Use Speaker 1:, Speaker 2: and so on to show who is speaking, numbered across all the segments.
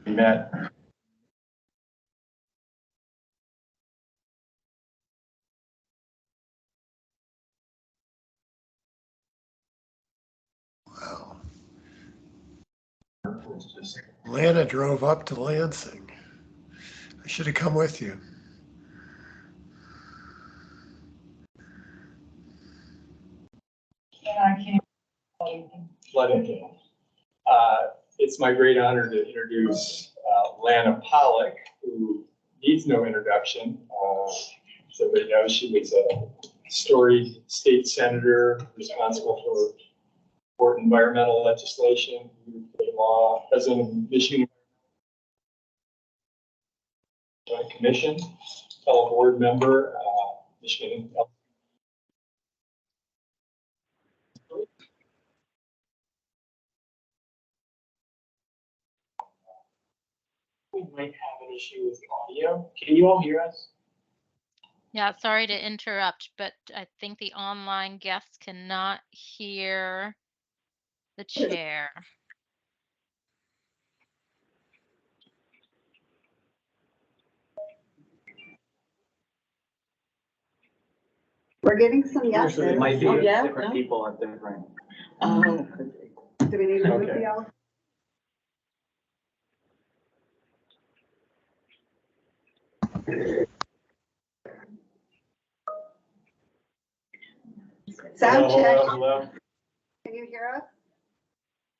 Speaker 1: met.
Speaker 2: Wow. Lana drove up to Lansing. I should have come with you.
Speaker 1: Flooding. It's my great honor to introduce Lana Pollock, who needs no introduction. So everybody knows she was a storied state senator responsible for important environmental legislation, law, president of Michigan Joint Commission, fellow board member, Michigan. We might have an issue with the audio. Can you all hear us?
Speaker 3: Yeah, sorry to interrupt, but I think the online guests cannot hear the chair.
Speaker 4: We're getting some yeses.
Speaker 1: It might be
Speaker 4: different
Speaker 1: no? People at different.
Speaker 4: Do we need to move the all? Sound check.
Speaker 1: Hello.
Speaker 4: Can you hear us?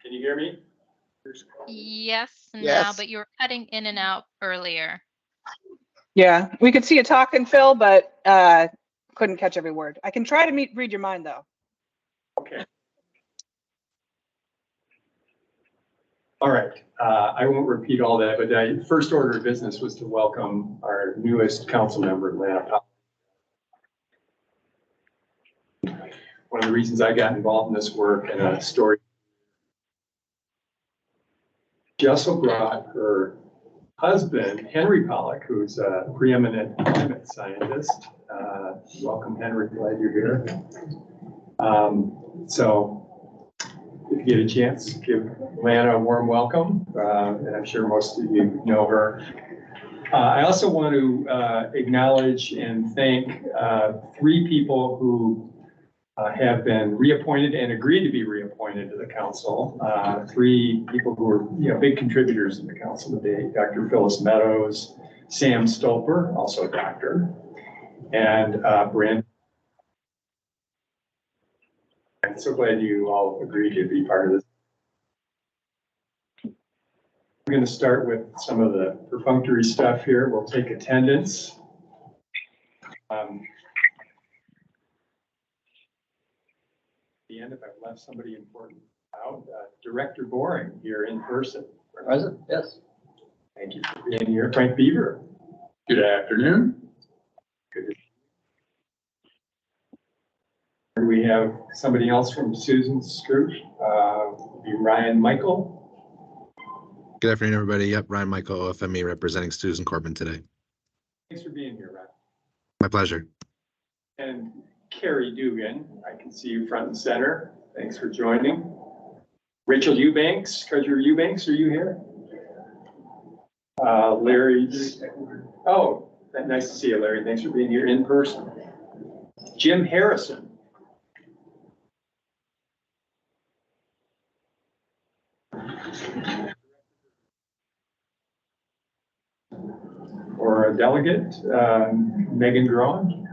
Speaker 1: Can you hear me?
Speaker 3: Yes, now,
Speaker 5: Yes.
Speaker 3: but you were cutting in and out earlier.
Speaker 5: Yeah, we could see you talking, Phil, but couldn't catch every word. I can try to read your mind, though.
Speaker 1: Okay. All right. I won't repeat all that, but the first order of business was to welcome our newest council member, Lana Pollock. One of the reasons I got involved in this work and a story. She also brought her husband, Henry Pollock, who's a preeminent climate scientist. Welcome, Henry. Glad you're here. So if you get a chance, give Lana a warm welcome. And I'm sure most of you know her. I also want to acknowledge and thank 3 people who have been reappointed and agreed to be reappointed to the council. 3 people who are big contributors in the council today: Dr. Phyllis Meadows, Sam Stolper, also a doctor, and Brandon. I'm so glad you all agreed to be part of this. We're going to start with some of the perfunctory stuff here. We'll take attendance. The end, if I've left somebody important out, Director Boring here in person.
Speaker 6: Present, yes.
Speaker 1: Thank you for being here. Frank Beaver.
Speaker 6: Good afternoon.
Speaker 1: Good. We have somebody else from Susan's group, Ryan Michael.
Speaker 7: Good afternoon, everybody. Yep, Ryan Michael, OFME, representing Susan Corbin today.
Speaker 1: Thanks for being here, Ryan.
Speaker 7: My pleasure.
Speaker 1: And Carrie Dugan, I can see you front and center. Thanks for joining. Rachel Eubanks, Treasurer Eubanks, are you here? Larry. Oh, nice to see you, Larry. Thanks for being here in person. Jim Harrison. Or a delegate, Megan Grawn,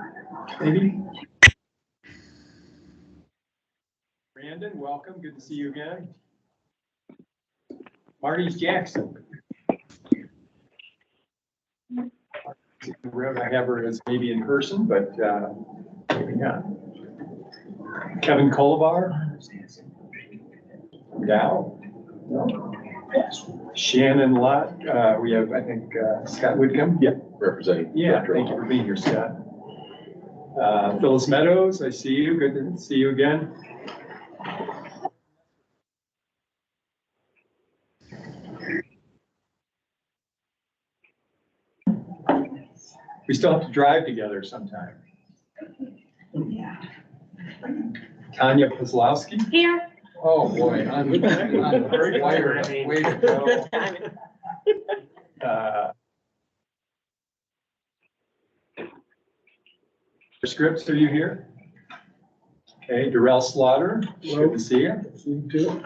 Speaker 1: maybe? Brandon, welcome. Good to see you again. Marty Jackson. I have her as maybe in person, but maybe not. Kevin Kolovar. Dow. No. Shannon Lott. We have, I think, Scott Whitcomb. Yeah.
Speaker 6: Representing.
Speaker 1: Yeah, thank you for being here, Scott. Phyllis Meadows, I see you. Good to see you again. We still have to drive together sometime.
Speaker 4: Yeah.
Speaker 1: Tanya Kozlowski.
Speaker 4: Here.
Speaker 6: Oh, boy. I'm very wired. Way to go.
Speaker 1: Scripps, are you here? Okay, Darrell Slaughter, good to see you.
Speaker 2: You too.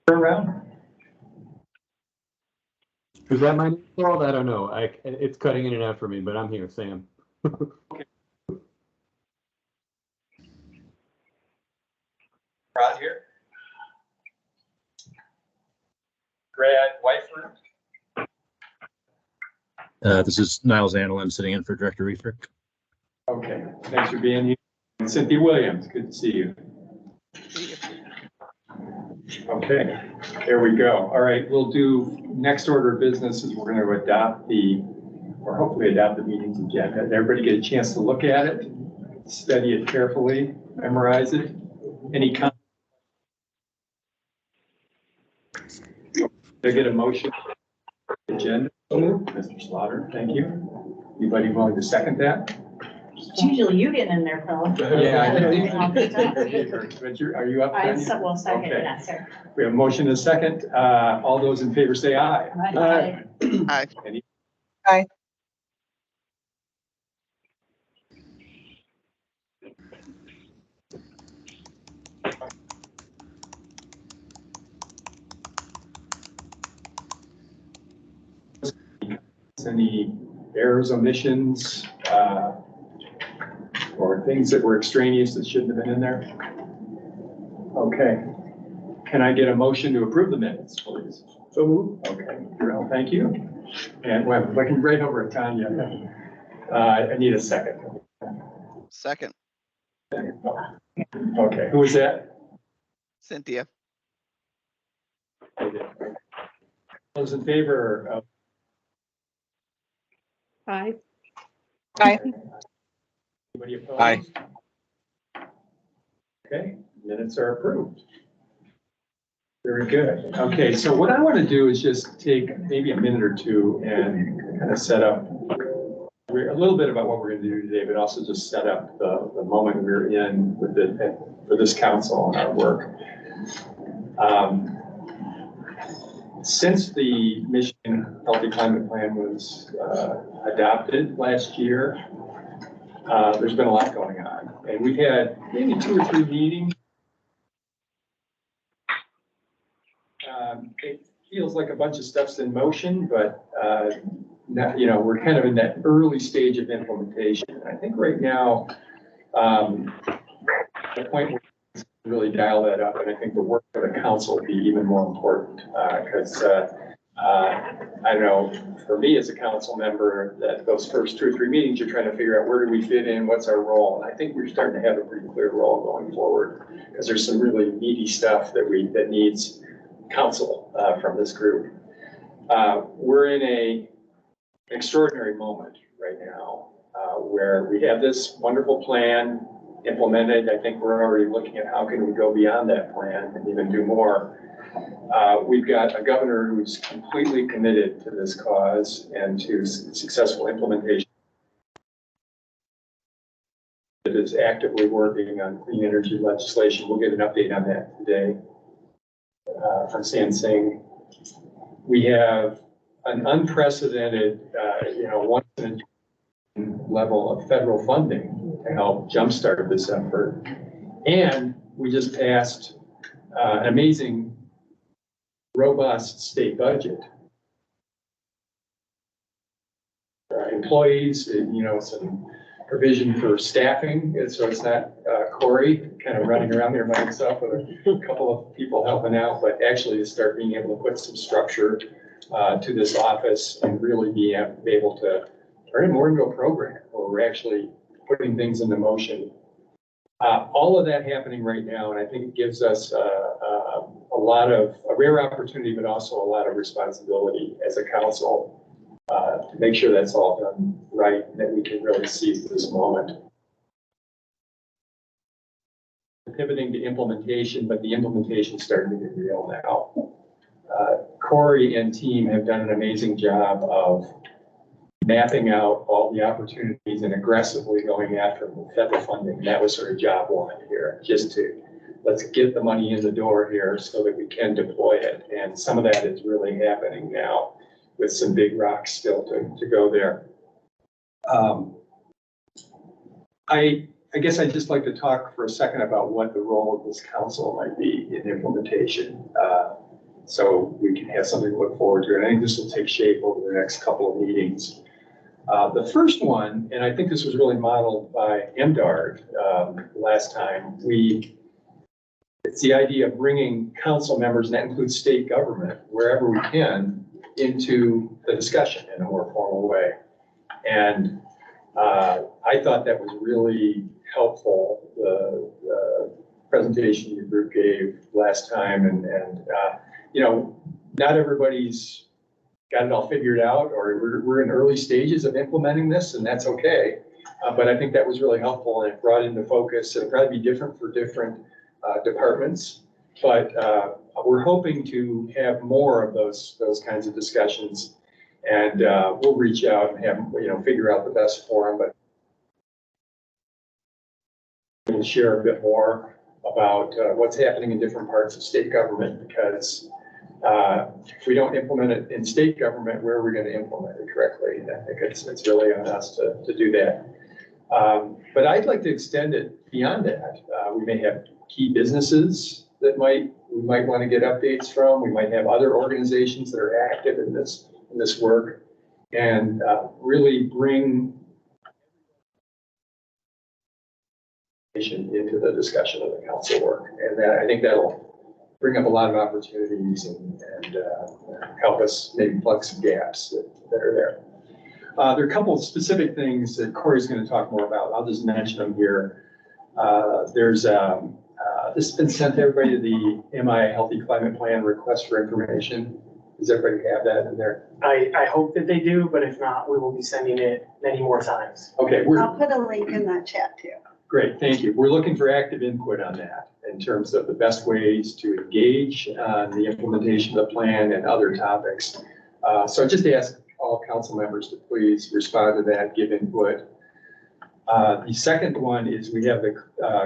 Speaker 1: Turn around.
Speaker 8: Is that my name called? I don't know. It's cutting in and out for me, but I'm here, Sam.
Speaker 1: Rod here. Brad Wyford.
Speaker 9: This is Niles Anel. I'm sitting in for Director Riefrick.
Speaker 1: Okay, thanks for being here. And Cynthia Williams, good to see you. Okay, there we go. All right, we'll do next order of business is we're going to adopt or hopefully adopt the meeting's agenda. Did everybody get a chance to look at it, study it carefully, memorize it? Any comments? Did I get a motion? Agenda? Mr. Slaughter, thank you. Anybody willing to second that?
Speaker 10: It's usually you get in there, Philip.
Speaker 1: Yeah, I think.
Speaker 10: I
Speaker 1: But are you up? Tanya?
Speaker 10: will second
Speaker 1: Okay.
Speaker 10: that, sir.
Speaker 1: We have a motion and a second. All those in favor say aye.
Speaker 10: Aye.
Speaker 1: Any-
Speaker 5: Aye.
Speaker 1: Any errors, omissions, or things that were extraneous that shouldn't have been in there? Okay. Can I get a motion to approve the minutes, please?
Speaker 2: So move.
Speaker 1: Okay, Darrell, thank you. And well, looking right over at Tanya. I need a second.
Speaker 11: Second,
Speaker 1: Okay, who was that?
Speaker 11: Cynthia.
Speaker 1: Those in favor of?
Speaker 10: Aye.
Speaker 5: Aye.
Speaker 1: Anybody opposed?
Speaker 9: Aye.
Speaker 1: Okay, minutes are approved. Very good. Okay, so what I want to do is just take maybe a minute or two and kind of set up a little bit about what we're going to do today, but also just set up the moment we're in with for this council and our work. Since the Michigan Healthy Climate Plan was adopted last year, there's been a lot going on, and we've had maybe 2 or 3 meetings. It feels like a bunch of stuff's in motion, but we're kind of in that early stage of implementation. I think right now, the point where we really dial that up, and I think the work for the council will be even more important because I don't know, for me as a council member, that those first 2 or 3 meetings, you're trying to figure out where do we fit in, what's our role, and I think we're starting to have a pretty clear role going forward because there's some really meaty stuff that needs counsel from this group. We're in an extraordinary moment right now where we have this wonderful plan implemented. I think we're already looking at how can we go beyond that plan and even do more. We've got a governor who's completely committed to this cause and to successful implementation. That is actively working on clean energy legislation. We'll get an update on that today from San Singh. We have an unprecedented, once in a level of federal funding to help jumpstart this effort. And we just passed an amazing, robust state budget. Employees, some provision for staffing, so it's not Corey kind of running around there by himself with a couple of people helping out, but actually to start being able to put some structure to this office and really be able to turn it more into a program where we're actually putting things into motion. All of that happening right now, and I think it gives us a rare opportunity, but also a lot of responsibility as a council to make sure that's all done right and that we can really seize this moment. Pivoting to implementation, but the implementation is starting to get real now. Corey and team have done an amazing job of mapping out all the opportunities and aggressively going after federal funding. That was sort of job 1 here, just to let's get the money in the door here so that we can deploy it. And some of that is really happening now with some big rocks still to go there. I guess I'd just like to talk for a second about what the role of this council might be in implementation. So we can have something to look forward to. And I think this will take shape over the next couple of meetings. The first one, and I think this was really modeled by MDARD last time, it's the idea of bringing council members, and that includes state government, wherever we can, into the discussion in a more formal way. And I thought that was really helpful, the presentation your group gave last time. And you know, not everybody's got it all figured out, or we're in early stages of implementing this, and that's okay. But I think that was really helpful, and it brought into focus. It'll probably be different for different departments, but we're hoping to have more of those kinds of discussions, and we'll reach out and have, you know, figure out the best forum, but we'll share a bit more about what's happening in different parts of state government, because if we don't implement it in state government, where are we going to implement it correctly? And I think it's really on us to do that. But I'd like to extend it beyond that. We may have key businesses that we might want to get updates from. We might have other organizations that are active in this work, and really bring into the discussion of the council work. And I think that'll bring up a lot of opportunities and help us maybe plug some gaps that are there. There are a couple of specific things that Corey's going to talk more about. I'll just mention them here. There's this has been sent to everybody, the MI Healthy Climate Plan request for information. Does everybody have that in there?
Speaker 12: I hope that they do, but if not, we will be sending it many more times.
Speaker 1: Okay.
Speaker 4: I'll put a link in that chat too.
Speaker 1: Great, thank you. We're looking for active input on that in terms of the best ways to engage on the implementation of the plan and other topics. So I just ask all council members to please respond to that, give input. The second one is we have the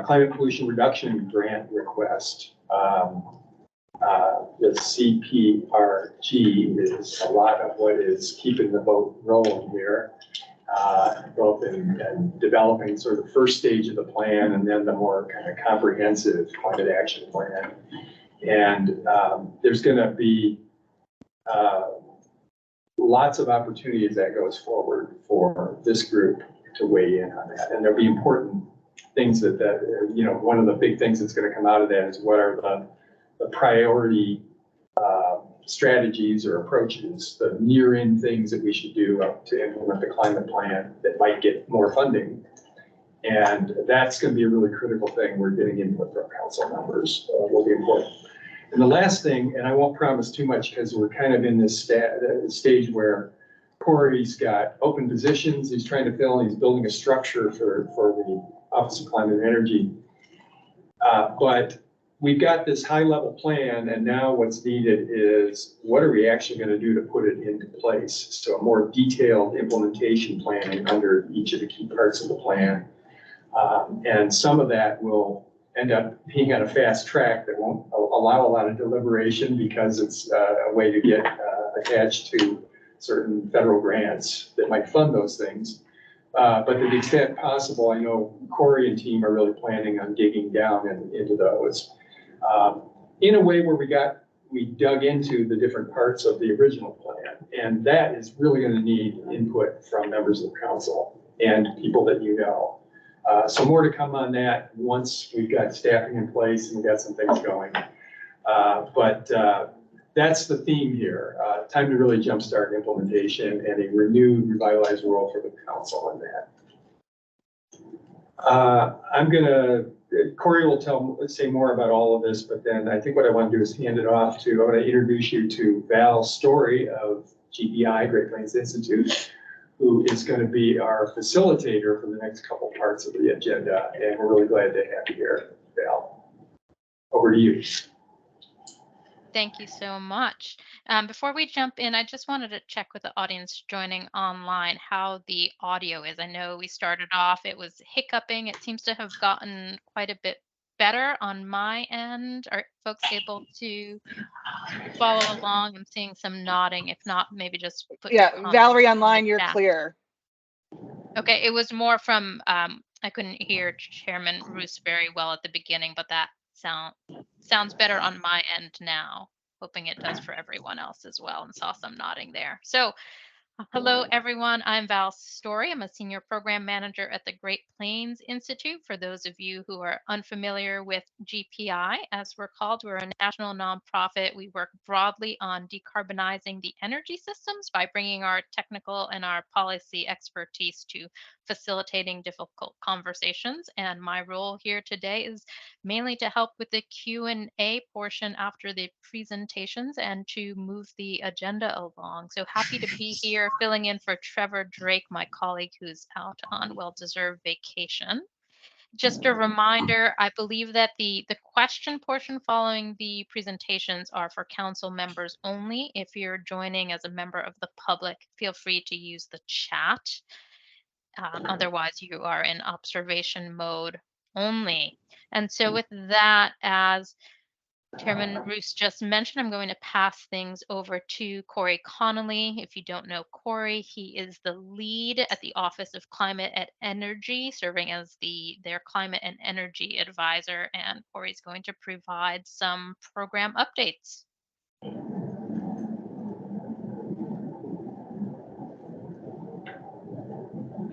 Speaker 1: climate pollution reduction grant request. The CPRG is a lot of what is keeping the boat rolling here. Both in developing sort of the first stage of the plan and then the more kind of comprehensive climate action plan. And there's going to be lots of opportunities that goes forward for this group to weigh in on that. And there'll be important things that you know, one of the big things that's going to come out of that is what are the priority strategies or approaches, the near-in things that we should do to implement the climate plan that might get more funding. And that's going to be a really critical thing. We're getting input from council members will be important. And the last thing, and I won't promise too much because we're kind of in this stage where Corey's got open positions he's trying to fill, and he's building a structure for the Office of Climate and Energy. But we've got this high-level plan, and now what's needed is what are we actually going to do to put it into place? So a more detailed implementation planning under each of the key parts of the plan. And some of that will end up being on a fast track that won't allow a lot of deliberation because it's a way to get attached to certain federal grants that might fund those things. But to the extent possible, I know Corey and team are really planning on digging down into those. In a way where we dug into the different parts of the original plan. And that is really going to need input from members of the council and people that you know. So more to come on that once we've got staffing in place and we've got some things going. But that's the theme here. Time to really jumpstart implementation and a renewed, revitalized role for the council in that. Corey will say more about all of this, but then I think what I want to do is hand it off to, I want to introduce you to Val Story of GPI, Great Plains Institute, who is going to be our facilitator for the next couple parts of the agenda. And we're really glad to have you here, Val. Over to you.
Speaker 3: Thank you so much. Before we jump in, I just wanted to check with the audience joining online how the audio is. I know we started off, it was hiccuping. It seems to have gotten quite a bit better on my end? Are folks able to follow along? I'm seeing some nodding. If not, maybe just put your
Speaker 5: Yeah,
Speaker 3: comments
Speaker 5: Valerie
Speaker 3: in
Speaker 5: online,
Speaker 3: the
Speaker 5: you're
Speaker 3: chat.
Speaker 5: clear.
Speaker 3: Okay, it was more from, I couldn't hear Chairman Roos very well at the beginning, but that sounds better on my end now. Hoping it does for everyone else as well, and saw some nodding there. So hello, everyone. I'm Val Story. I'm a senior program manager at the Great Plains Institute. For those of you who are unfamiliar with GPI, as we're called, we're a national nonprofit. We work broadly on decarbonizing the energy systems by bringing our technical and our policy expertise to facilitating difficult conversations. And my role here today is mainly to help with the Q&A portion after the presentations and to move the agenda along. So happy to be here filling in for Trevor Drake, my colleague who's out on well-deserved vacation. Just a reminder, I believe that the question portion following the presentations are for council members only. If you're joining as a member of the public, feel free to use the chat. Otherwise, you are in observation mode only. And so with that, as Chairman Roos just mentioned, I'm going to pass things over to Corey Connolly. If you don't know Corey, he is the lead at the Office of Climate and Energy, serving as their climate and energy advisor. And Corey's going to provide some program updates.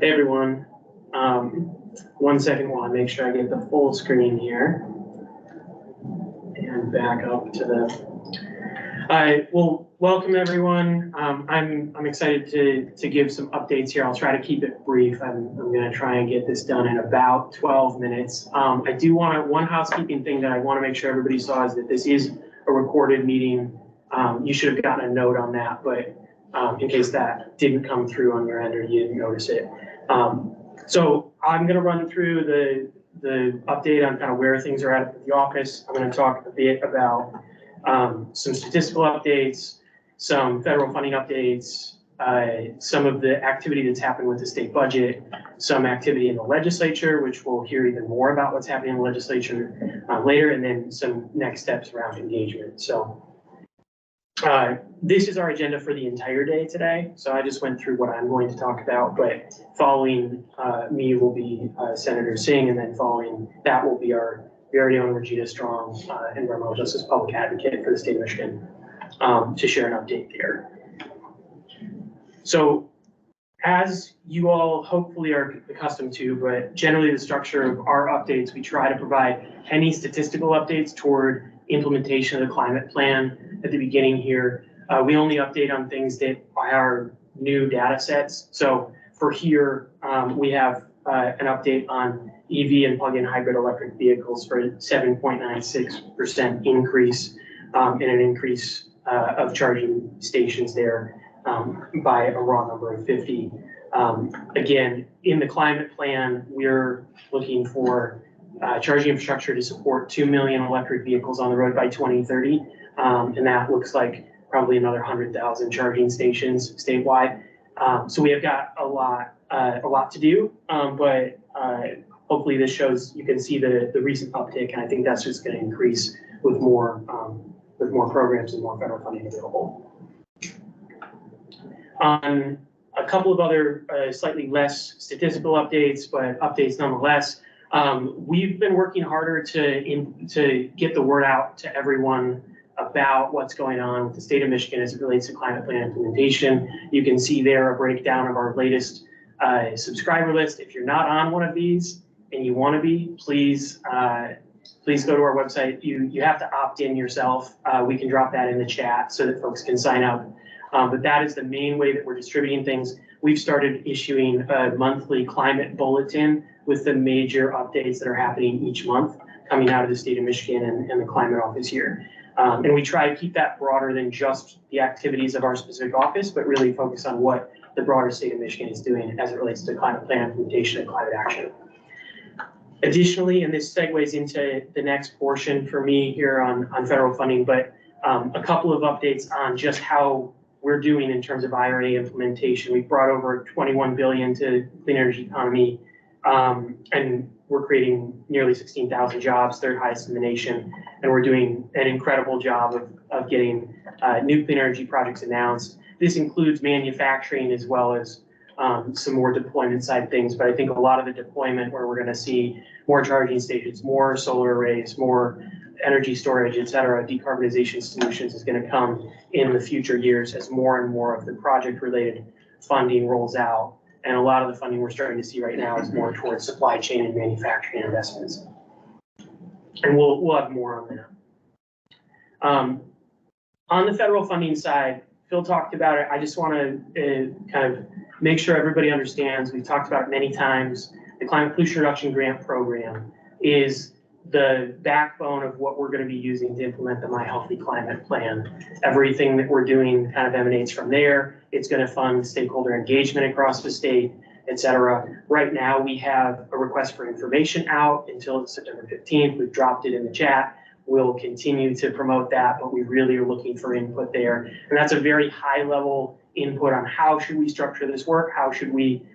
Speaker 12: Hey everyone, 1 second while I make sure I get the full screen here and back up to the. Well, welcome everyone. I'm excited to give some updates here. I'll try to keep it brief. I'm going to try and get this done in about 12 minutes. I do want one housekeeping thing that I want to make sure everybody saw is that this is a recorded meeting. You should have gotten a note on that, but in case that didn't come through on your end or you didn't notice it. So I'm going to run through the update on kind of where things are at the office. I'm going to talk a bit about some statistical updates, some federal funding updates, some of the activity that's happened with the state budget, some activity in the legislature, which we'll hear even more about what's happening in the legislature later, and then some next steps around engagement. So this is our agenda for the entire day today. So I just went through what I'm going to talk about, but following me will be Senator Singh, and then following that will be our very own Regina Strong, environmental justice public advocate for the state of Michigan, to share an update there. So as you all hopefully are accustomed to, but generally the structure of our updates, we try to provide any statistical updates toward implementation of the climate plan at the beginning here. We only update on things that are new data sets. So for here, we have an update on EV and plug-in hybrid electric vehicles for 7.96% increase, and an increase of charging stations there by a raw number of 50. Again, in the climate plan, we're looking for charging infrastructure to support 2 million electric vehicles on the road by 2030. And that looks like probably another 100,000 charging stations statewide. So we have got a lot to do, but hopefully this shows, you can see the recent uptick, and I think that's just going to increase with more programs and more federal funding available. On a couple of other slightly less statistical updates, but updates nonetheless, we've been working harder to get the word out to everyone about what's going on with the state of Michigan as it relates to climate plan implementation. You can see there a breakdown of our latest subscriber list. If you're not on one of these and you want to be, please go to our website. You have to opt in yourself. We can drop that in the chat so that folks can sign up. But that is the main way that we're distributing things. We've started issuing a monthly climate bulletin with the major updates that are happening each month coming out of the state of Michigan and the climate office here. And we try to keep that broader than just the activities of our specific office, but really focus on what the broader state of Michigan is doing as it relates to climate plan implementation and climate action. Additionally, and this segues into the next portion for me here on federal funding, but a couple of updates on just how we're doing in terms of IRA implementation. We've brought over $21 billion to clean energy economy, and we're creating nearly 16,000 jobs, third highest in the nation, and we're doing an incredible job of getting new clean energy projects announced. This includes manufacturing as well as some more deployment side things, but I think a lot of the deployment where we're going to see more charging stations, more solar arrays, more energy storage, et cetera, decarbonization solutions is going to come in the future years as more and more of the project related funding rolls out. And a lot of the funding we're starting to see right now is more towards supply chain and manufacturing investments. And we'll have more on that. On the federal funding side, Phil talked about it. I just want to kind of make sure everybody understands. We've talked about it many times. The Climate Pollution Reduction Grant Program is the backbone of what we're going to be using to implement the My Healthy Climate Plan. Everything that we're doing kind of emanates from there. It's going to fund stakeholder engagement across the state, et cetera. Right now, we have a request for information out until September 15th. We've dropped it in the chat. We'll continue to promote that, but we really are looking for input there. And that's a very high level input on how should we structure this work? How should we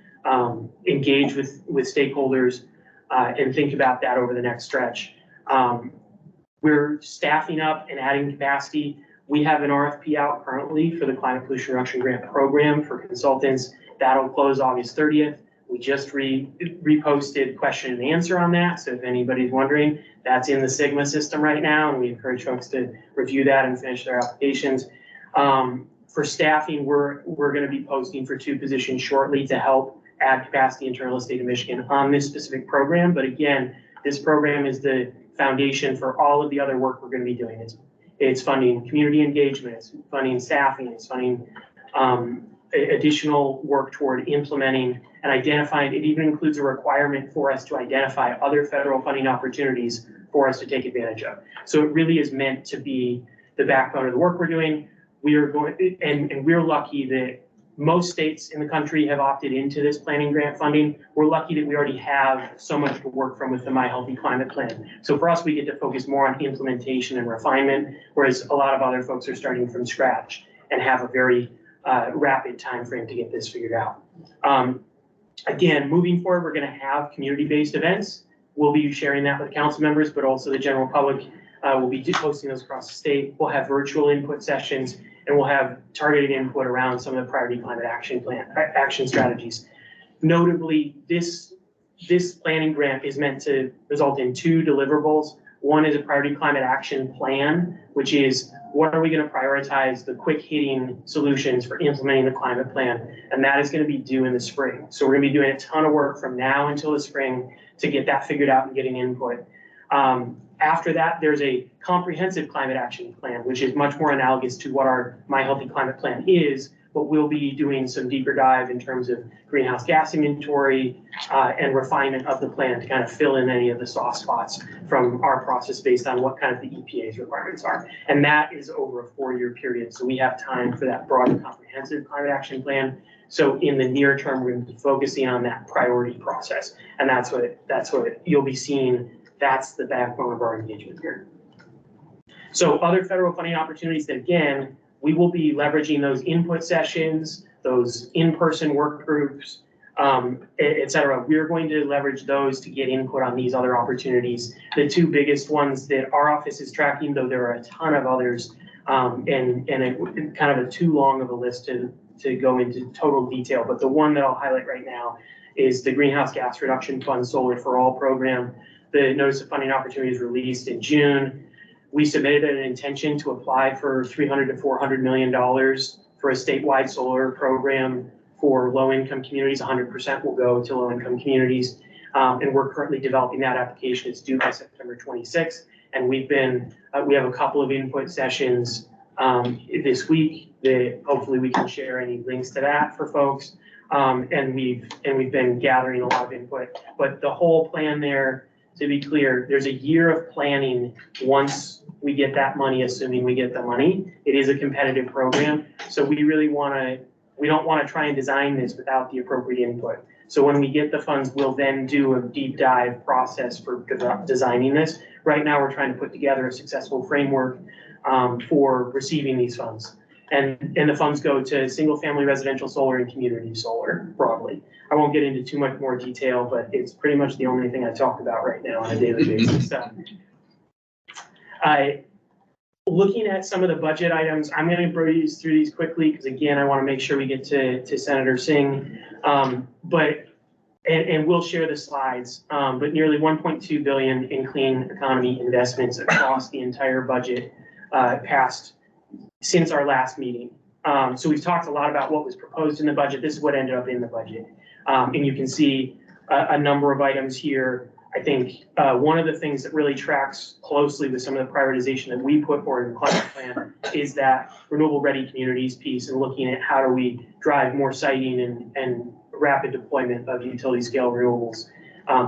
Speaker 12: engage with stakeholders and think about that over the next stretch. We're staffing up and adding capacity. We have an RFP out currently for the Climate Pollution Reduction Grant Program for consultants. That'll close August 30th. We just reposted question and answer on that. So if anybody's wondering, that's in the Sigma system right now, and we encourage folks to review that and finish their applications. For staffing, we're going to be posting for 2 positions shortly to help add capacity in the state of Michigan on this specific program. But again, this program is the foundation for all of the other work we're going to be doing. It's funding community engagement, it's funding staffing, it's funding additional work toward implementing and identifying. It even includes a requirement for us to identify other federal funding opportunities for us to take advantage of. So it really is meant to be the backbone of the work we're doing. We are going, and we're lucky that most states in the country have opted into this planning grant funding. We're lucky that we already have so much to work from with the My Healthy Climate Plan. So for us, we get to focus more on implementation and refinement, whereas a lot of other folks are starting from scratch and have a very rapid time frame to get this figured out. Again, moving forward, we're going to have community-based events. We'll be sharing that with council members, but also the general public. We'll be posting those across the state. We'll have virtual input sessions, and we'll have targeted input around some of the priority climate action strategies. Notably, this planning grant is meant to result in 2 deliverables. One is a priority climate action plan, which is what are we going to prioritize the quick hitting solutions for implementing the climate plan, and that is going to be due in the spring. So we're going to be doing a ton of work from now until the spring to get that figured out and getting input. After that, there's a comprehensive climate action plan, which is much more analogous to what our My Healthy Climate Plan is, but we'll be doing some deeper dive in terms of greenhouse gas inventory and refinement of the plan to kind of fill in any of the soft spots from our process based on what kind of the EPA's requirements are. And that is over a 4-year period. So we have time for that broader comprehensive climate action plan. So in the near term, we're going to be focusing on that priority process. And that's what you'll be seeing. That's the backbone of our engagement here. So other federal funding opportunities that, again, we will be leveraging those input sessions, those in-person work groups, et cetera. We're going to leverage those to get input on these other opportunities. The 2 biggest ones that our office is tracking, though there are a ton of others, and kind of too long of a list to go into total detail. But the one that I'll highlight right now is the Greenhouse Gas Reduction Fund Solar for All program. The Notice of Funding Opportunities released in June. We submitted an intention to apply for $300 to $400 million for a statewide solar program for low-income communities. 100% will go to low-income communities. And we're currently developing that application. It's due by September 26th. And we have a couple of input sessions this week that hopefully we can share any links to that for folks. And we've been gathering a lot of input. But the whole plan there, to be clear, there's a year of planning once we get that money, assuming we get the money. It is a competitive program. So we don't want to try and design this without the appropriate input. So when we get the funds, we'll then do a deep dive process for designing this. Right now, we're trying to put together a successful framework for receiving these funds. And the funds go to single-family residential solar and community solar broadly. I won't get into too much more detail, but it's pretty much the only thing I talk about right now on a daily basis. Looking at some of the budget items, I'm going to breeze through these quickly because, again, I want to make sure we get to Senator Singh. And we'll share the slides, but nearly 1.2 billion in clean economy investments across the entire budget passed since our last meeting. So we've talked a lot about what was proposed in the budget. This is what ended up in the budget. And you can see a number of items here. I think one of the things that really tracks closely with some of the prioritization that we put forward in the climate plan is that renewable ready communities piece and looking at how do we drive more siting and rapid deployment of utility scale renewables.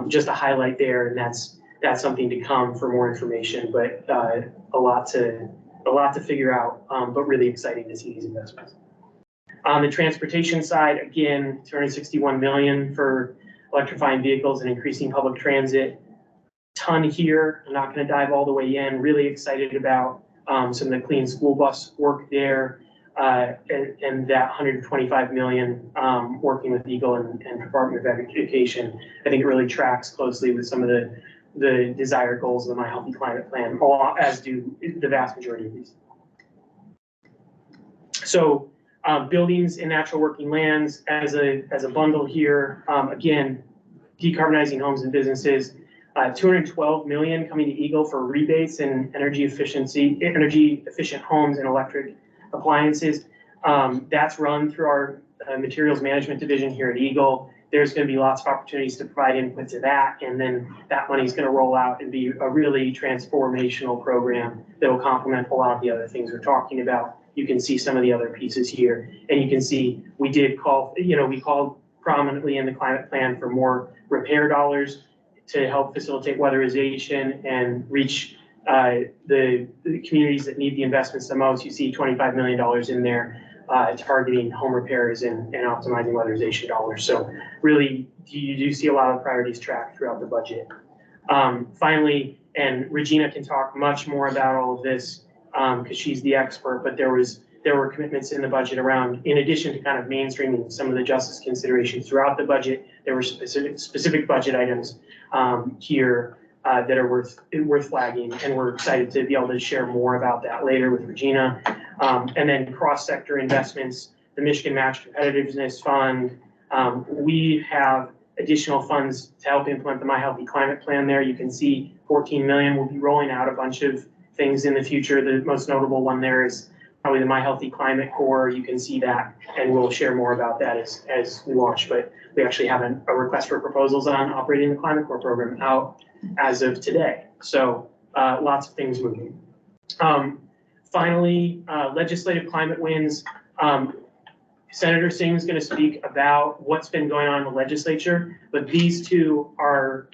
Speaker 12: Just a highlight there, and that's something to come for more information, but a lot to figure out, but really exciting to see these investments. On the transportation side, again, 261 million for electrifying vehicles and increasing public transit. Ton here. I'm not going to dive all the way in. Really excited about some of the clean school bus work there, and that 125 million working with Eagle and Department of Education. I think it really tracks closely with some of the desired goals of the My Healthy Climate Plan, as do the vast majority of these. So buildings and natural working lands as a bundle here. Again, decarbonizing homes and businesses. 212 million coming to Eagle for rebates and energy efficient homes and electric appliances. That's run through our materials management division here at Eagle. There's going to be lots of opportunities to provide input to that, and then that money is going to roll out and be a really transformational program that will complement a lot of the other things we're talking about. You can see some of the other pieces here, and you can see we called prominently in the climate plan for more repair dollars to help facilitate weatherization and reach the communities that need the investments the most. You see $25 million in there targeting home repairs and optimizing weatherization dollars. So really, you do see a lot of priorities tracked throughout the budget. Finally, and Regina can talk much more about all of this because she's the expert, but there were commitments in the budget around, in addition to kind of mainstreaming some of the justice considerations throughout the budget, there were specific budget items here that are worth flagging, and we're excited to be able to share more about that later with Regina. And then cross-sector investments, the Michigan Match Competitiveness Fund. We have additional funds to help implement the My Healthy Climate Plan there. You can see 14 million. We'll be rolling out a bunch of things in the future. The most notable one there is probably the My Healthy Climate Core. You can see that, and we'll share more about that as we launch. But we actually have a request for proposals on operating the Climate Core program out as of today. So lots of things moving. Finally, legislative climate wins. Senator Singh is going to speak about what's been going on in the legislature, but these two are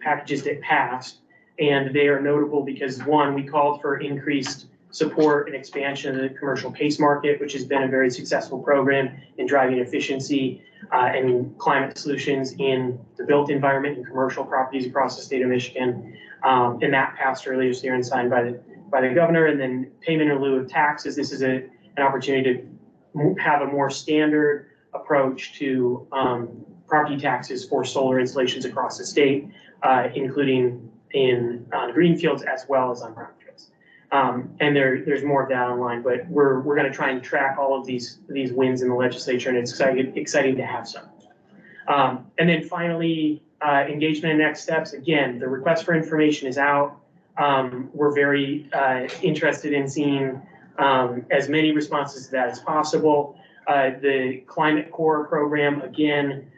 Speaker 12: packages that passed, and they are notable because, one, we called for increased support and expansion of the commercial PACE market, which has been a very successful program in driving efficiency and climate solutions in the built environment and commercial properties across the state of Michigan. And that passed earlier this year and signed by the governor. And then payment in lieu of taxes. This is an opportunity to have a more standard approach to property taxes for solar installations across the state, including in greenfields as well as on brownfields. And there's more of that online, but we're going to try and track all of these wins in the legislature, and it's exciting to have some. And then finally, engagement and next steps. Again, the request for information is out. We're very interested in seeing as many responses to that as possible. The Climate Core program, again,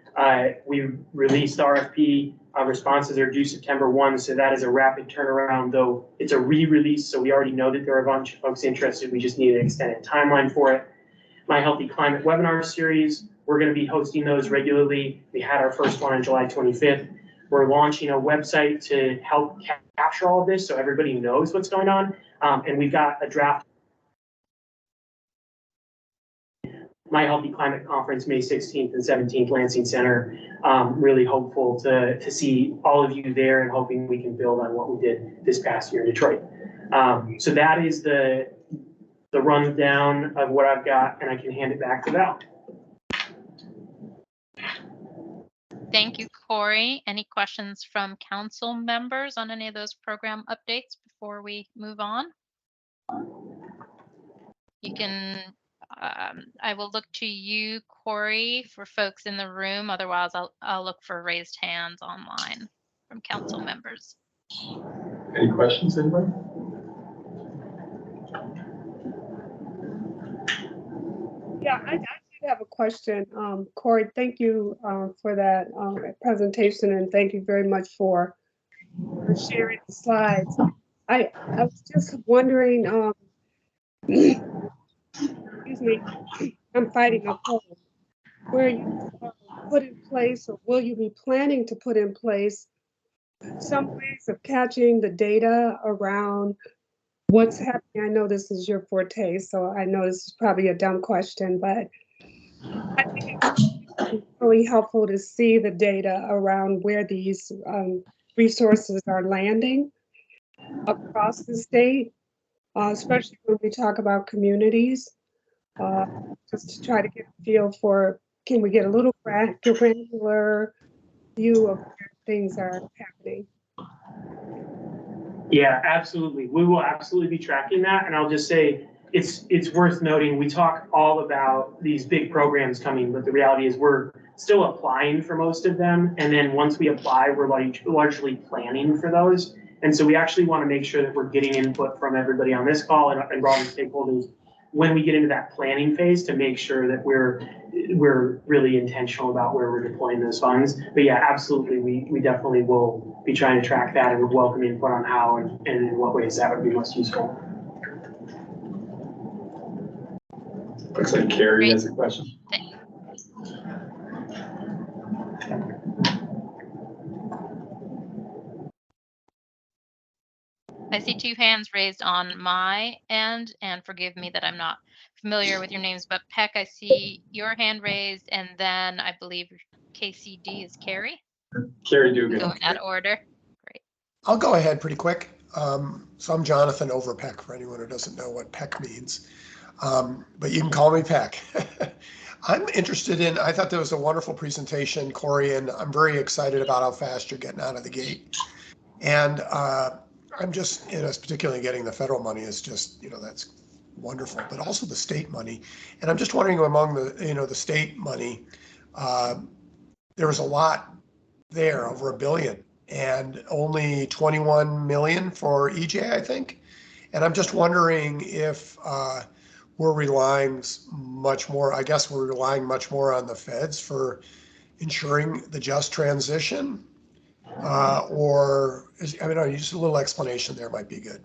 Speaker 12: we released RFP. Responses are due September 1, so that is a rapid turnaround, though it's a re-release, so we already know that there are a bunch of folks interested. We just need an extended timeline for it. My Healthy Climate webinar series, we're going to be hosting those regularly. We had our first one on July 25th. We're launching a website to help capture all of this so everybody knows what's going on, and we've got a draft My Healthy Climate Conference, May 16th and 17th, Lansing Center. Really hopeful to see all of you there and hoping we can build on what we did this past year in Detroit. So that is the the rundown of what I've got, and I can hand it back to Val.
Speaker 3: Thank you, Corey. Any questions from council members on any of those program updates before we move on? You can, I will look to you, Corey, for folks in the room. Otherwise, I'll look for raised hands online from council members.
Speaker 1: Any questions, anybody?
Speaker 13: Yeah, I did have a question. Corey, thank you for that presentation, and thank you very much for sharing the slides. I was just wondering, excuse me, I'm fighting a cold, where you put in place, or will you be planning to put in place some ways of catching the data around what's happening? I know this is your forte, so I know this is probably a dumb question, but I think it's really helpful to see the data around where these resources are landing across the state, especially when we talk about communities, just to try to get a feel for, can we get a little granular view of where things are happening?
Speaker 12: Yeah, absolutely. We will absolutely be tracking that. And I'll just say, it's worth noting, we talk all about these big programs coming, but the reality is we're still applying for most of them. And then once we apply, we're largely planning for those. And so we actually want to make sure that we're getting input from everybody on this call and broader stakeholders when we get into that planning phase, to make sure that we're really intentional about where we're deploying those funds. But yeah, absolutely, we definitely will be trying to track that, and would welcome input on how and in what ways that would be most useful.
Speaker 1: Looks like Carrie has a question.
Speaker 3: I see two hands raised on my end, and forgive me that I'm not familiar with your names, but Peck, I see your hand raised, and then I believe KCD is Carrie.
Speaker 1: Carrie Dugan.
Speaker 3: Going out of order. Great.
Speaker 2: I'll go ahead pretty quick. So I'm Jonathan Overpeck, for anyone who doesn't know what Peck means. But you can call me Peck. I'm interested in, I thought that was a wonderful presentation, Corey, and I'm very excited about how fast you're getting out of the gate. And I'm just, particularly getting the federal money is just, that's wonderful, but also the state money. And I'm just wondering, among the, the state money, there was a lot there, over $1 billion, and only 21 million for EJ, I think. And I'm just wondering if we're relying much more, I guess we're relying much more on the feds for ensuring the just transition, or just a little explanation there might be good.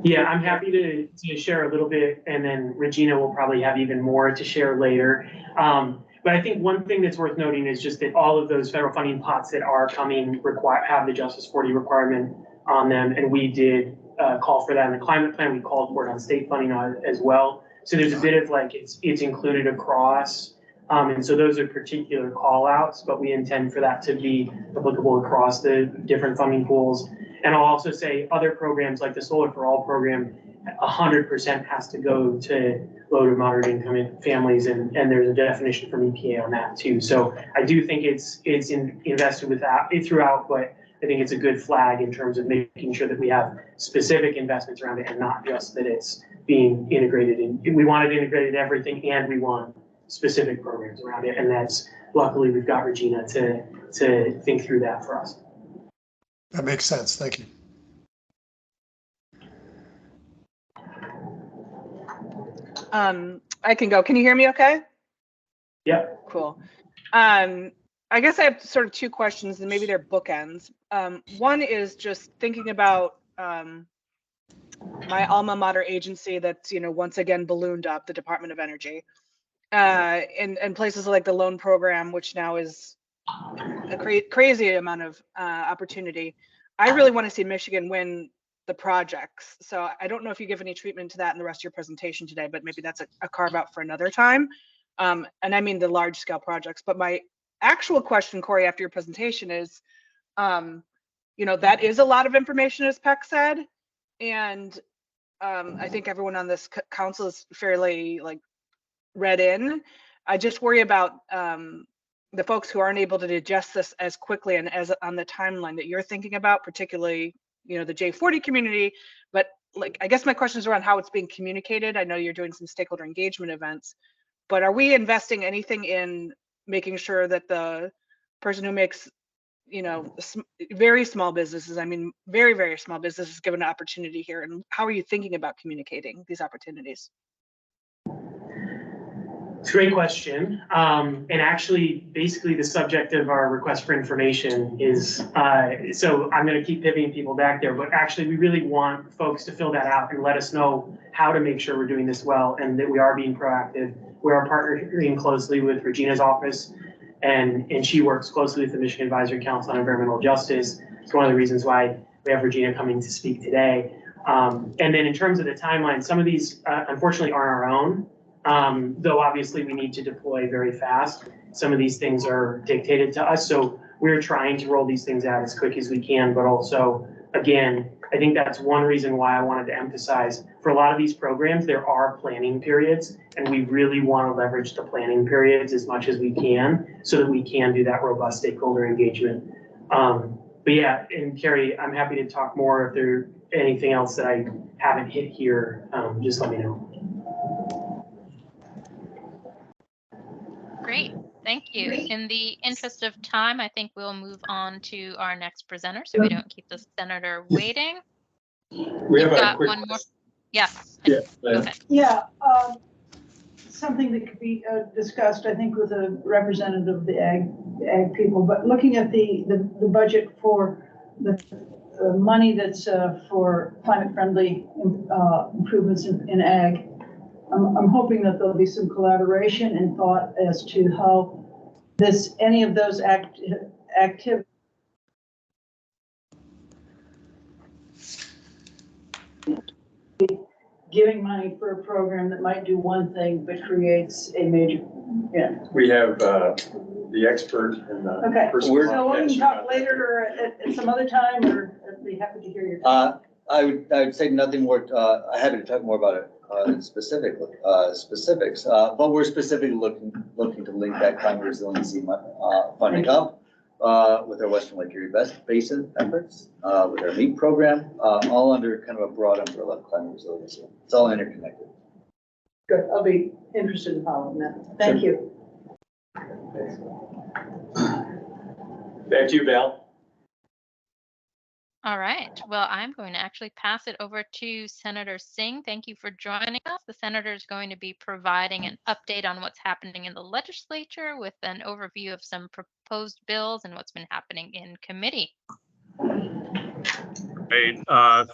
Speaker 12: Yeah, I'm happy to share a little bit, and then Regina will probably have even more to share later. But I think one thing that's worth noting is just that all of those federal funding pots that are coming have the Justice 40 requirement on them, and we did call for that in the climate plan. We called for it on state funding as well. So there's a bit of it's included across, and so those are particular call outs, but we intend for that to be applicable across the different funding pools. And I'll also say other programs like the Solar for All program, 100% has to go to low to moderate income families, and there's a definition from EPA on that too. So I do think it's invested with that throughout, but I think it's a good flag in terms of making sure that we have specific investments around it, and not just that it's being integrated in. We want it integrated in everything, and we want specific programs around it, and that's, luckily we've got Regina to think through that for us.
Speaker 2: That makes sense. Thank you.
Speaker 5: I can go. Can you hear me okay?
Speaker 12: Yeah.
Speaker 5: Cool. I guess I have sort of two questions, and maybe they're bookends. One is just thinking about my alma mater agency that's, once again ballooned up, the Department of Energy, and places like the loan program, which now is a crazy amount of opportunity. I really want to see Michigan win the projects. So I don't know if you give any treatment to that in the rest of your presentation today, but maybe that's a carve out for another time. And I mean the large scale projects. But my actual question, Corey, after your presentation is, that is a lot of information, as Peck said. and I think everyone on this council is fairly like read in. I just worry about the folks who aren't able to digest this as quickly and as on the timeline that you're thinking about, particularly, you know, the J40 community. But like, I guess my question is around how it's being communicated. I know you're doing some stakeholder engagement events, but are we investing anything in making sure that the person who makes, you know, very small businesses, I mean, very, very small businesses given an opportunity here? And how are you thinking about communicating these opportunities?
Speaker 12: It's a great question. And actually, basically the subject of our request for information is, so I'm gonna keep pivoting people back there, but actually we really want folks to fill that out and let us know how to make sure we're doing this well and that we are being proactive. We are partnering closely with Regina's office, and she works closely with the Michigan Advisory Council on Environmental Justice. It's one of the reasons why we have Regina coming to speak today. And then in terms of the timeline, some of these unfortunately aren't our own. Though obviously we need to deploy very fast. Some of these things are dictated to us. So we're trying to roll these things out as quick as we can, but also, again, I think that's one reason why I wanted to emphasize for a lot of these programs, there are planning periods, and we really want to leverage the planning periods as much as we can so that we can do that robust stakeholder engagement. But yeah, and Carrie, I'm happy to talk more if there's anything else that I haven't hit here, just let me know.
Speaker 3: Great, thank you. In the interest of time, I think we'll move on to our next presenter so we don't keep the senator waiting.
Speaker 1: We have
Speaker 3: We've
Speaker 1: a
Speaker 3: got
Speaker 1: quick.
Speaker 3: one more. Yes.
Speaker 1: Yeah,
Speaker 3: Go ahead.
Speaker 4: Yeah, something that could be discussed, I think, with a representative of the ag people, but looking at the budget for the money that's for climate-friendly improvements in ag, I'm hoping that there'll be some collaboration and thought as to how any of those activities giving money for a program that might do one thing but creates a major, yeah.
Speaker 1: We have the expert and the
Speaker 4: Okay,
Speaker 1: person.
Speaker 4: so we can talk later or at some other time, or I'd be happy to hear your thoughts.
Speaker 14: I would say nothing more, I'm happy to talk more about it specifics, but we're specifically looking to link that climate resiliency funding up with our Western Lake Erie Basin efforts, with our MEAT program, all under kind of a broad umbrella of climate resiliency. It's all interconnected.
Speaker 4: Good, I'll be interested in following that. Thank you.
Speaker 1: Back to you, Val.
Speaker 3: All right. Well, I'm going to actually pass it over to Senator Singh. Thank you for joining us. The senator is going to be providing an update on what's happening in the legislature with an overview of some proposed bills and what's been happening in committee.
Speaker 15: Great.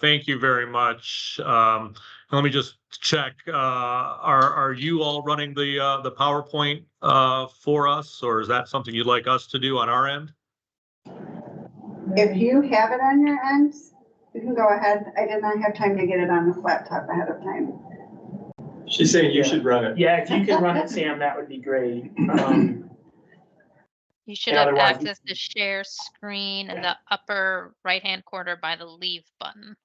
Speaker 15: Thank you very much. Let me just check. Are you all running the PowerPoint for us, or is that something you'd like us to do on our end?
Speaker 4: If you have it on your end, you can go ahead. I did not have time to get it on the laptop ahead of time.
Speaker 1: She's saying you should run it.
Speaker 12: Yeah, if you can run it, Sam, that would be great.
Speaker 3: You should have access to share screen in the upper right-hand corner by the leave button.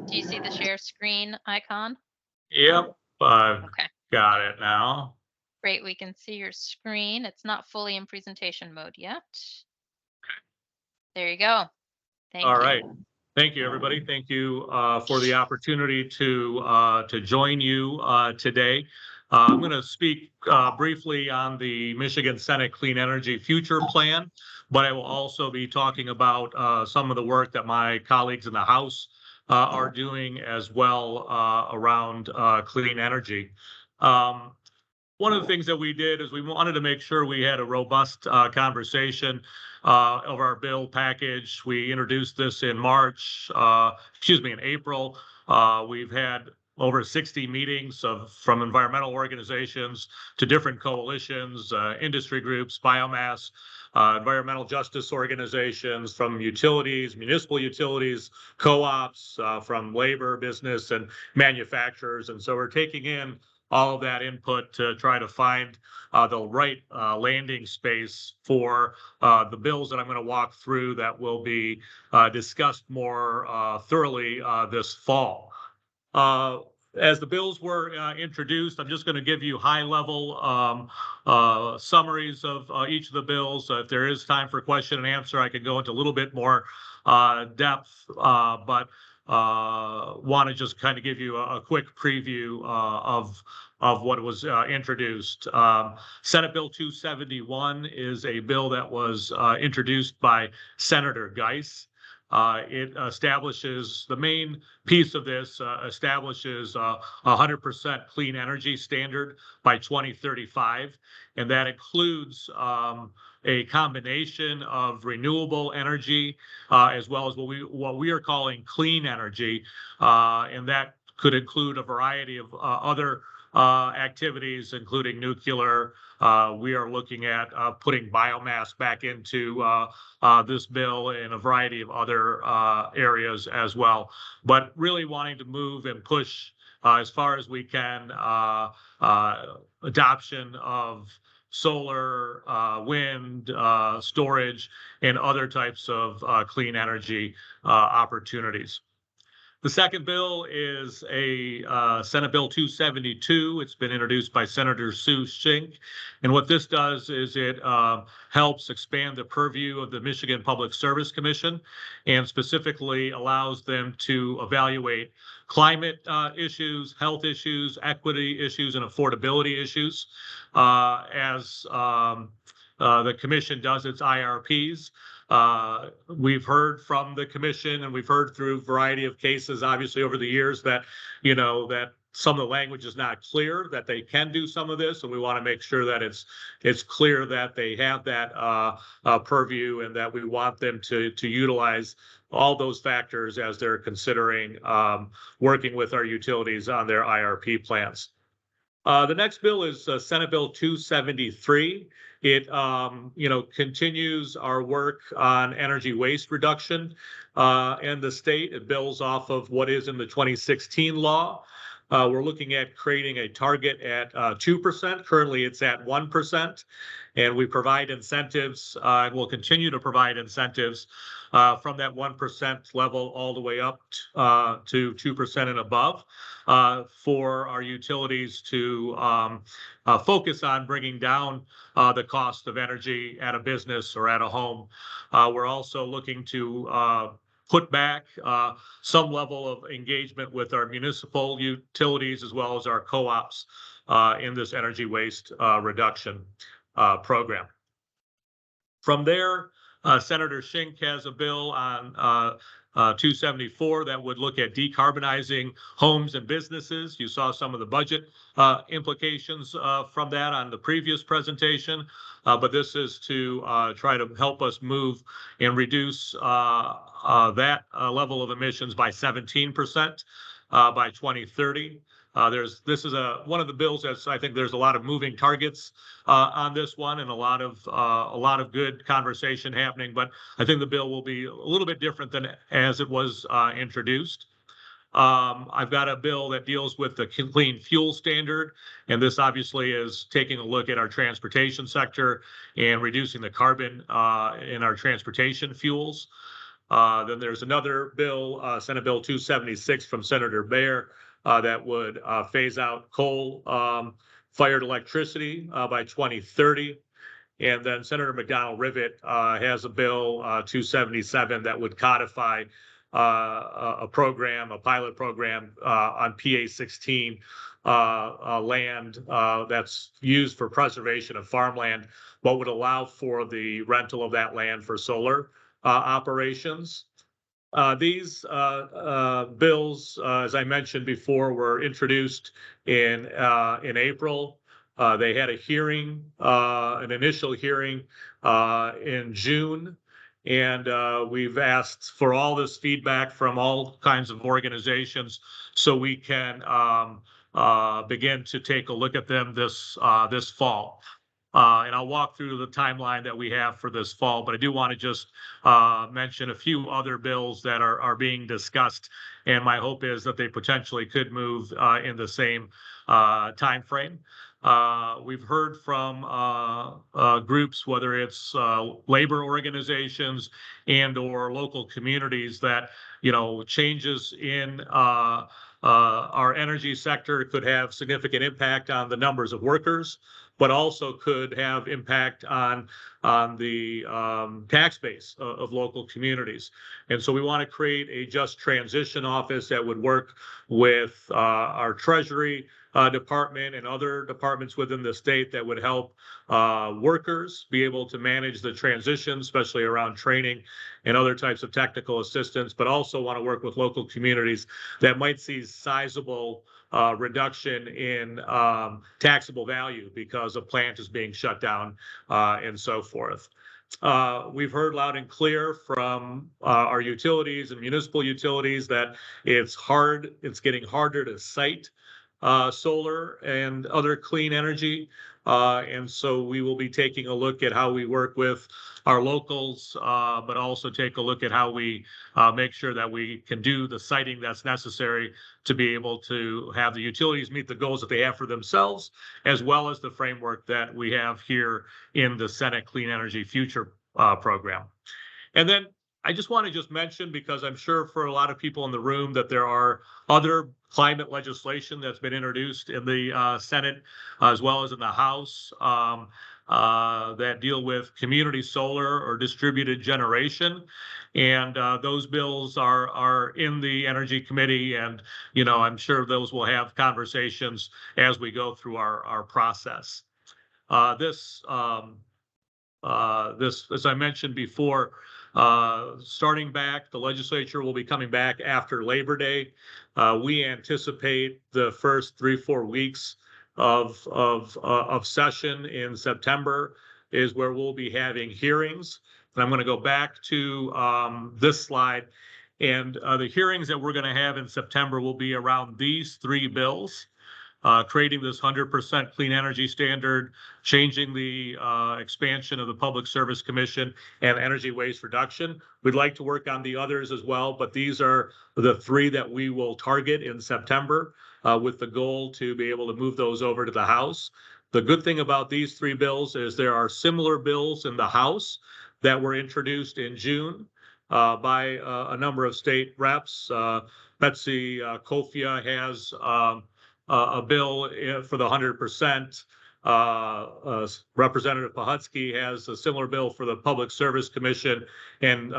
Speaker 3: Do you see the share screen icon?
Speaker 15: Yep, I've
Speaker 3: Okay.
Speaker 15: got it now.
Speaker 3: Great, we can see your screen. It's not fully in presentation mode yet. There you go. Thank you.
Speaker 15: All right. Thank you, everybody. Thank you for the opportunity to join you today. I'm going to speak briefly on the Michigan Senate Clean Energy Future Plan, but I will also be talking about some of the work that my colleagues in the House are doing as well around clean energy. One of the things that we did is we wanted to make sure we had a robust conversation of our bill package. We introduced this in in April. We've had over 60 meetings from environmental organizations to different coalitions, industry groups, biomass environmental justice organizations, from utilities, municipal utilities, co-ops, from labor, business, and manufacturers. And so we're taking in all of that input to try to find the right landing space for the bills that I'm going to walk through that will be discussed more thoroughly this fall. As the bills were introduced, I'm just going to give you high-level summaries of each of the bills. If there is time for question and answer, I can go into a little bit more depth, but want to just kind of give you a quick preview of what was introduced. Senate Bill 271 is a bill that was introduced by Senator Geis. It establishes, the main piece of this establishes 100% clean energy standard by 2035, and that includes a combination of renewable energy as well as what we are calling clean energy, and that could include a variety of other activities, including nuclear. We are looking at putting biomass back into this bill in a variety of other areas as well, but really wanting to move and push as far as we can adoption of solar, wind, storage, and other types of clean energy opportunities. The second bill is a Senate Bill 272. It's been introduced by Senator Sue Shink. And what this does is it helps expand the purview of the Michigan Public Service Commission and specifically allows them to evaluate climate issues, health issues, equity issues, and affordability issues as the commission does its IRPs. We've heard from the commission and we've heard through a variety of cases, obviously over the years, that, you know, that some of the language is not clear, that they can do some of this, and we want to make sure that it's clear that they have that purview and that we want them to utilize all those factors as they're considering working with our utilities on their IRP plans. The next bill is Senate Bill 273. It continues our work on energy waste reduction in the state. It builds off of what is in the 2016 law. We're looking at creating a target at 2%. Currently, it's at 1%. And we provide incentives and we'll continue to provide incentives from that 1% level all the way up to 2% and above for our utilities to focus on bringing down the cost of energy at a business or at a home. We're also looking to put back some level of engagement with our municipal utilities as well as our co-ops in this energy waste reduction program. From there, Senator Shink has a bill on 274 that would look at decarbonizing homes and businesses. You saw some of the budget implications from that on the previous presentation, but this is to try to help us move and reduce that level of emissions by 17% by 2030. This is one of the bills that's, I think there's a lot of moving targets on this one and a lot of good conversation happening, but I think the bill will be a little bit different than as it was introduced. I've got a bill that deals with the clean fuel standard, and this obviously is taking a look at our transportation sector and reducing the carbon in our transportation fuels. Then there's another bill, Senate Bill 276 from Senator Baer, that would phase out coal-fired electricity by 2030. And then Senator McDonald-Rivet has a bill 277 that would codify a pilot program on PA16 land that's used for preservation of farmland, but would allow for the rental of that land for solar operations. These bills, as I mentioned before, were introduced in April. They had a hearing, an initial hearing in June, and we've asked for all this feedback from all kinds of organizations so we can begin to take a look at them this fall. And I'll walk through the timeline that we have for this fall, but I do want to just mention a few other bills that are being discussed. And my hope is that they potentially could move in the same time frame. We've heard from groups, whether it's labor organizations and or local communities, that changes in our energy sector could have significant impact on the numbers of workers, but also could have impact on the tax base of local communities. And so we want to create a just transition office that would work with our Treasury department and other departments within the state that would help workers be able to manage the transition, especially around training and other types of technical assistance, but also want to work with local communities that might see sizable reduction in taxable value because a plant is being shut down and so forth. We've heard loud and clear from our utilities and municipal utilities that it's getting harder to site solar and other clean energy. And so we will be taking a look at how we work with our locals, but also take a look at how we make sure that we can do the siting that's necessary to be able to have the utilities meet the goals that they have for themselves, as well as the framework that we have here in the Senate Clean Energy Future program. And then I just want to mention, because I'm sure for a lot of people in the room, that there are other climate legislation that's been introduced in the Senate as well as in the House that deal with community solar or distributed generation. And those bills are in the Energy Committee, and I'm sure those will have conversations as we go through our process. This, as I mentioned before, starting back, the legislature will be coming back after Labor Day. We anticipate the first 3-4 weeks of session in September is where we'll be having hearings. And I'm going to go back to this slide. And the hearings that we're going to have in September will be around these 3 bills. Creating this 100% clean energy standard, changing the expansion of the Public Service Commission, and energy waste reduction. We'd like to work on the others as well, but these are the 3 that we will target in September with the goal to be able to move those over to the House. The good thing about these 3 bills is there are similar bills in the House that were introduced in June by a number of state reps. Betsy Kofia has a bill for the 100%. Representative Pahutsky has a similar bill for the Public Service Commission, and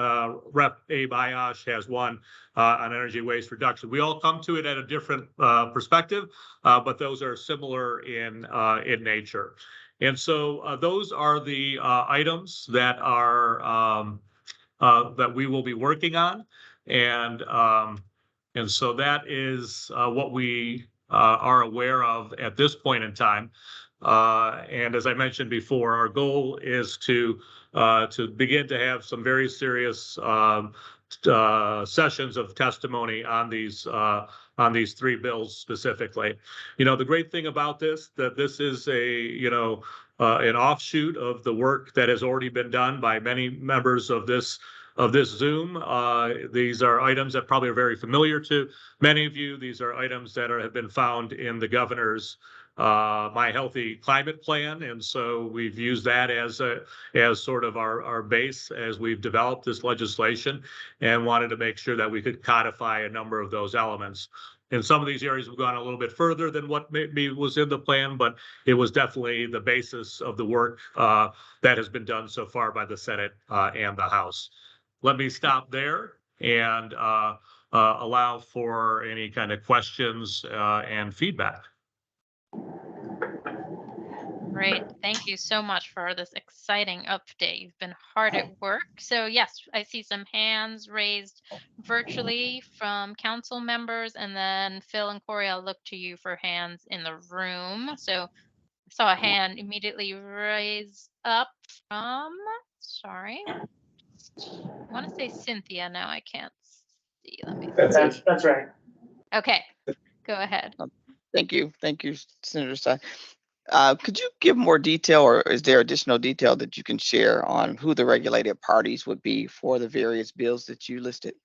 Speaker 15: Rep. Abe Ayash has one on energy waste reduction. We all come to it at a different perspective, but those are similar in nature. And so those are the items that are that we will be working on, and so that is what we are aware of at this point in time. And as I mentioned before, our goal is to begin to have some very serious sessions of testimony on these 3 bills specifically. The great thing about this, that this is an offshoot of the work that has already been done by many members of this Zoom. These are items that probably are very familiar to many of you. These are items that have been found in the governor's My Healthy Climate Plan. And so we've used that as sort of our base as we've developed this legislation, and wanted to make sure that we could codify a number of those elements. In some of these areas, we've gone a little bit further than what maybe was in the plan, but it was definitely the basis of the work that has been done so far by the Senate and the House. Let me stop there and allow for any kind of questions and feedback.
Speaker 3: Great. Thank you so much for this exciting update. You've been hard at work. So yes, I see some hands raised virtually from council members, and then Phil and Corey, I'll look to you for hands in the room. So I saw a hand immediately raise up from, sorry, I want to say Cynthia. Now I can't see. Let me see.
Speaker 12: That's right.
Speaker 3: Okay, go ahead.
Speaker 11: Thank you, Senator Stein. Could you give more detail, or is there additional detail that you can share on who the regulated parties would be for the various bills that you listed?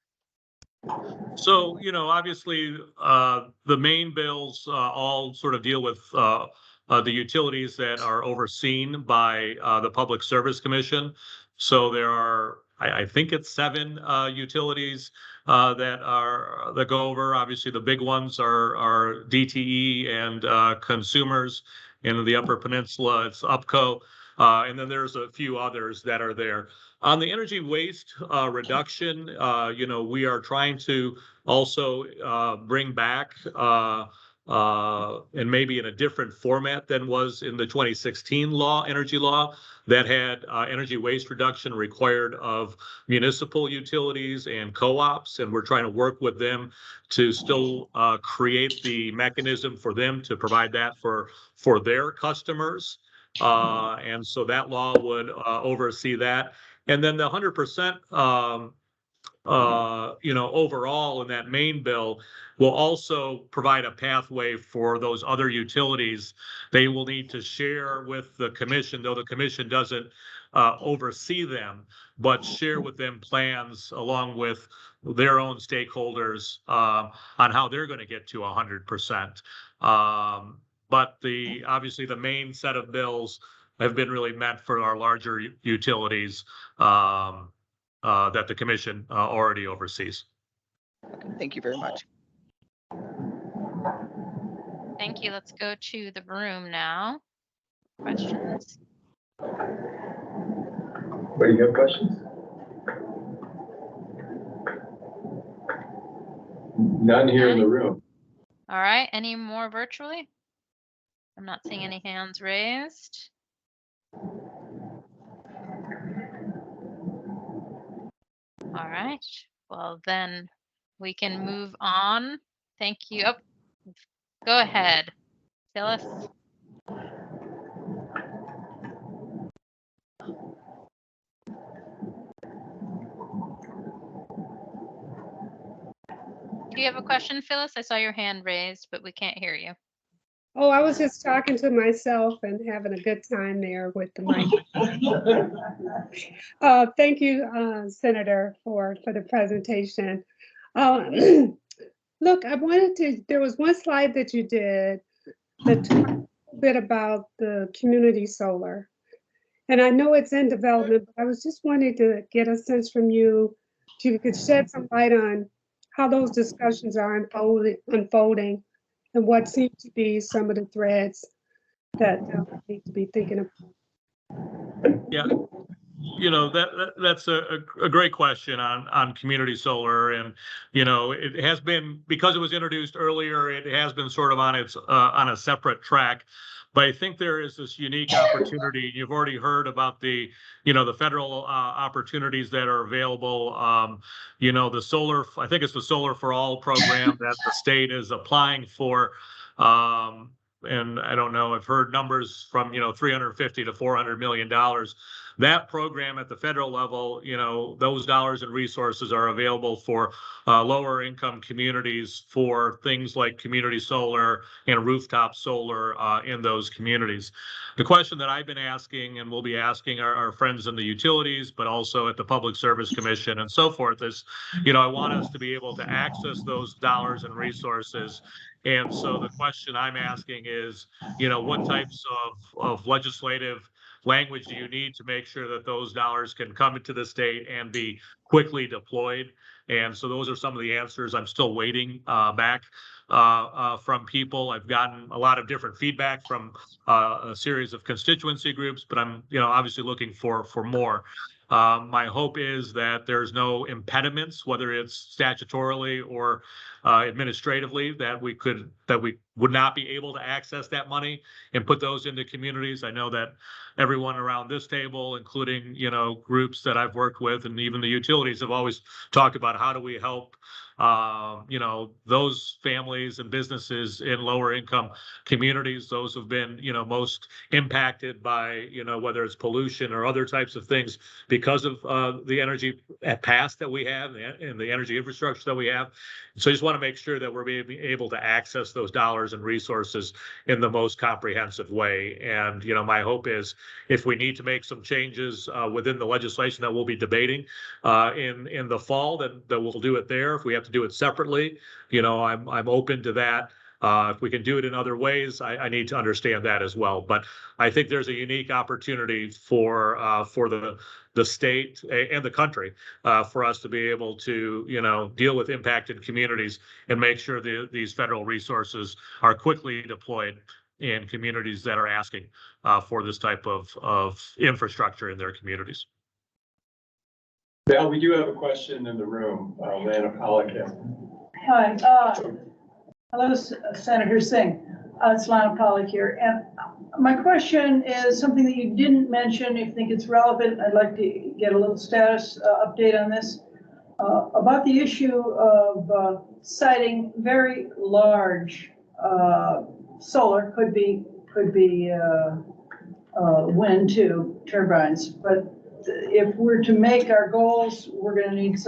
Speaker 15: So, obviously, the main bills all sort of deal with the utilities that are overseen by the Public Service Commission. So there are, I think it's 7 utilities that go over. Obviously, the big ones are DTE and consumers. In the Upper Peninsula, it's UPCO. And then there's a few others that are there. On the energy waste reduction, we are trying to also bring back and maybe in a different format than was in the 2016 energy law that had energy waste reduction required of municipal utilities and co-ops, and we're trying to work with them to still create the mechanism for them to provide that for their customers. And so that law would oversee that. And then the 100%, overall in that main bill will also provide a pathway for those other utilities. They will need to share with the commission, though the commission doesn't oversee them, but share with them plans along with their own stakeholders on how they're going to get to 100%. But obviously the main set of bills have been really meant for our larger utilities that the commission already oversees.
Speaker 11: Thank you very much.
Speaker 3: Thank you. Let's go to the room now. Questions?
Speaker 1: What do you have questions? None here in the room.
Speaker 3: All right. Any more virtually? I'm not seeing any hands raised. All right. Well, then we can move on. Thank you. Oh, go ahead, Phyllis. Do you have a question, Phyllis? I saw your hand raised, but we can't hear you.
Speaker 13: Oh, I was just talking to myself and having a good time there with the mic. Thank you, Senator, for the presentation. Look, there was one slide that you did that talked a bit about the community solar. And I know it's in development, but I was just wanting to get a sense from you, if you could shed some light on how those discussions are unfolding and what seem to be some of the threads that we need to be thinking about.
Speaker 15: Yeah, that's a great question on community solar, and it has been, because it was introduced earlier, it has been sort of on a separate track. But I think there is this unique opportunity. You've already heard about the federal opportunities that are available. The solar, I think it's the Solar for All program that the state is applying for. And I don't know, I've heard numbers from, $350 to $400 million. That program at the federal level, those dollars and resources are available for lower income communities for things like community solar and rooftop solar in those communities. The question that I've been asking and we'll be asking our friends in the utilities, but also at the Public Service Commission and so forth is, I want us to be able to access those dollars and resources. And so the question I'm asking is, what types of legislative language do you need to make sure that those dollars can come into the state and be quickly deployed? And so those are some of the answers I'm still waiting back from people. I've gotten a lot of different feedback from a series of constituency groups, but I'm obviously looking for more. My hope is that there's no impediments, whether it's statutorily or administratively, that we would not be able to access that money and put those into communities. I know that everyone around this table, including, groups that I've worked with, and even the utilities have always talked about how do we help those families and businesses in lower income communities, those who've been, most impacted by, whether it's pollution or other types of things because of the energy past that we have and the energy infrastructure that we have. So I just want to make sure that we're being able to access those dollars and resources in the most comprehensive way. And, my hope is if we need to make some changes within the legislation that we'll be debating in the fall, that we'll do it there. If we have to do it separately, I'm open to that. If we can do it in other ways, I need to understand that as well. But I think there's a unique opportunity for the state and the country for us to be able to deal with impacted communities and make sure these federal resources are quickly deployed in communities that are asking for this type of infrastructure in their communities.
Speaker 1: Val, we do have a question in the room. Lana Pollock.
Speaker 4: Hi, hello, Senator Singh. It's Lana Pollock here. And my question is something that you didn't mention. If you think it's relevant, I'd like to get a little status update on this. About the issue of siting very large solar, could be wind too, turbines. But if we're to make our goals, we're going to need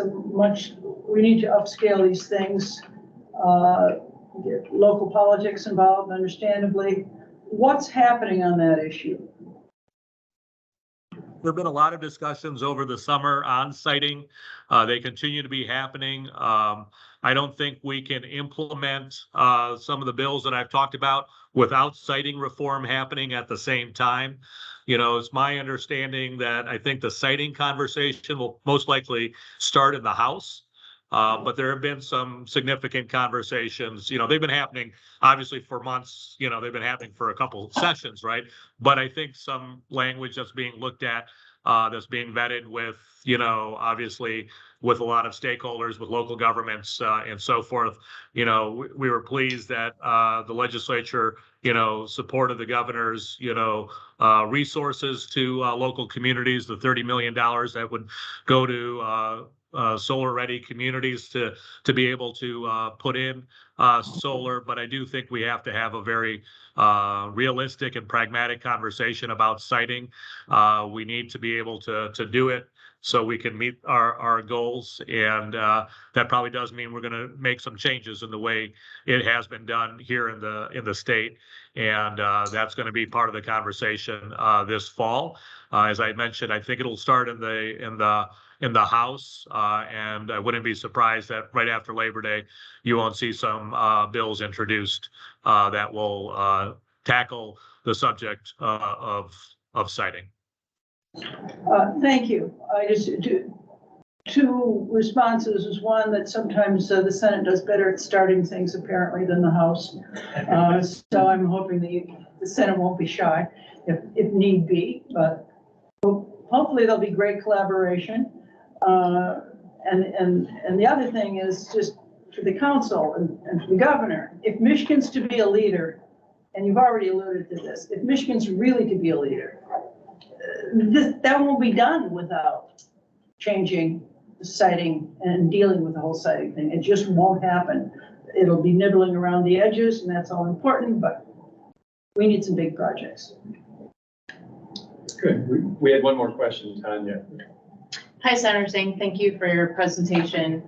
Speaker 4: we need to upscale these things. Get local politics involved, understandably. What's happening on that issue?
Speaker 15: There have been a lot of discussions over the summer on siting. They continue to be happening. I don't think we can implement some of the bills that I've talked about without siting reform happening at the same time. It's my understanding that I think the siting conversation will most likely start in the House. But there have been some significant conversations. They've been happening obviously for months. They've been happening for a couple sessions, right? But I think some language that's being looked at, that's being vetted with, obviously with a lot of stakeholders, with local governments and so forth. We were pleased that the legislature, supported the governor's, resources to local communities, the $30 million that would go to solar ready communities to be able to put in solar. But I do think we have to have a very realistic and pragmatic conversation about siting. We need to be able to do it so we can meet our goals. And that probably does mean we're going to make some changes in the way it has been done here in the state. And that's going to be part of the conversation this fall. As I mentioned, I think it'll start in the House, and I wouldn't be surprised that right after Labor Day, you won't see some bills introduced that will tackle the subject of siting.
Speaker 4: Thank you. I just two responses. Is one that sometimes the Senate does better at starting things apparently than the House. So I'm hoping that the Senate won't be shy if need be, but hopefully there'll be great collaboration. And the other thing is just to the council and to the governor, if Michigan's to be a leader, and you've already alluded to this, if Michigan's really to be a leader, that won't be done without changing the siting and dealing with the whole siting thing. It just won't happen. It'll be nibbling around the edges, and that's all important, but we need some big projects.
Speaker 1: Good. We had one more question, Tanya.
Speaker 10: Hi, Senator Singh. Thank you for your presentation.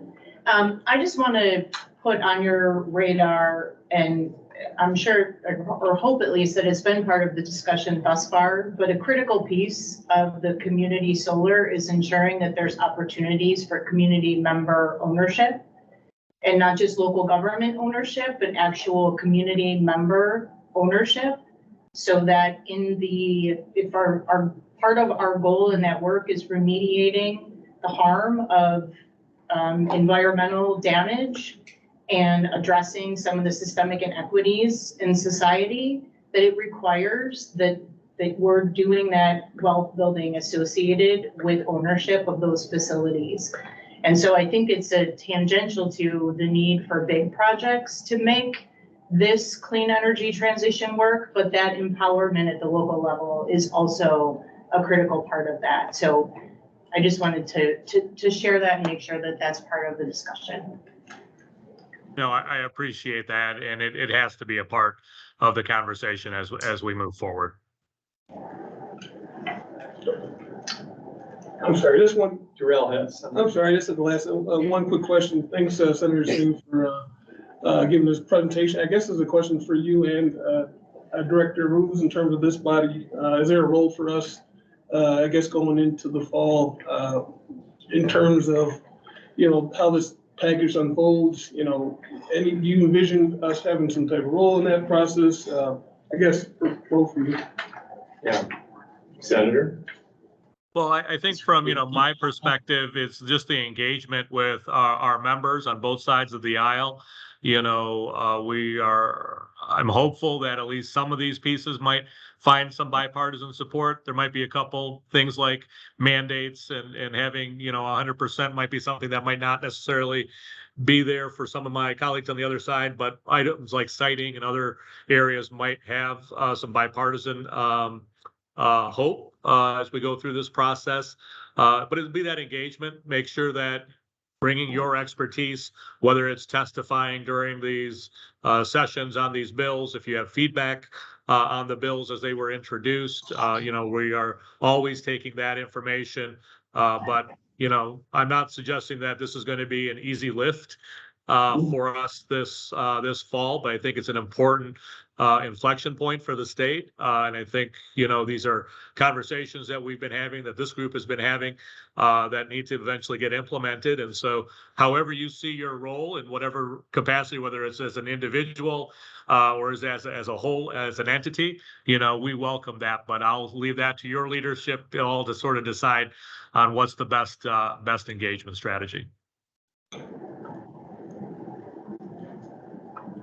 Speaker 10: I just want to put on your radar, and I'm sure, or hope at least, that it's been part of the discussion thus far, but a critical piece of the community solar is ensuring that there's opportunities for community member ownership, and not just local government ownership, but actual community member ownership, so that if our part of our goal in that work is remediating the harm of environmental damage and addressing some of the systemic inequities in society, that it requires that we're doing that wealth building associated with ownership of those facilities. And so I think it's a tangential to the need for big projects to make this clean energy transition work, but that empowerment at the local level is also a critical part of that. So I just wanted to share that and make sure that that's part of the discussion.
Speaker 15: No, I appreciate that, and it has to be a part of the conversation as we move forward.
Speaker 16: I'm sorry, this one,
Speaker 1: Darrell has something.
Speaker 16: I'm sorry, this is the last, one quick question. Thanks, Senator Singh, for giving this presentation. I guess this is a question for you and Director Ruse in terms of this body. Is there a role for us, I guess, going into the fall in terms of, how this package unfolds? Do you envision us having some type of role in that process? I guess for both of you.
Speaker 1: Yeah, Senator.
Speaker 15: Well, I think from, my perspective, it's just the engagement with our members on both sides of the aisle. I'm hopeful that at least some of these pieces might find some bipartisan support. There might be a couple things like mandates and having, 100% might be something that might not necessarily be there for some of my colleagues on the other side, but items like citing and other areas might have some bipartisan hope as we go through this process. But it'll be that engagement, make sure that bringing your expertise, whether it's testifying during these sessions on these bills, if you have feedback on the bills as they were introduced, we are always taking that information. But I'm not suggesting that this is going to be an easy lift for us this fall, but I think it's an important inflection point for the state. And I think, these are conversations that we've been having, that this group has been having, that need to eventually get implemented. And so however you see your role in whatever capacity, whether it's as an individual or as a whole, as an entity, we welcome that. But I'll leave that to your leadership all to sort of decide on what's the best engagement strategy.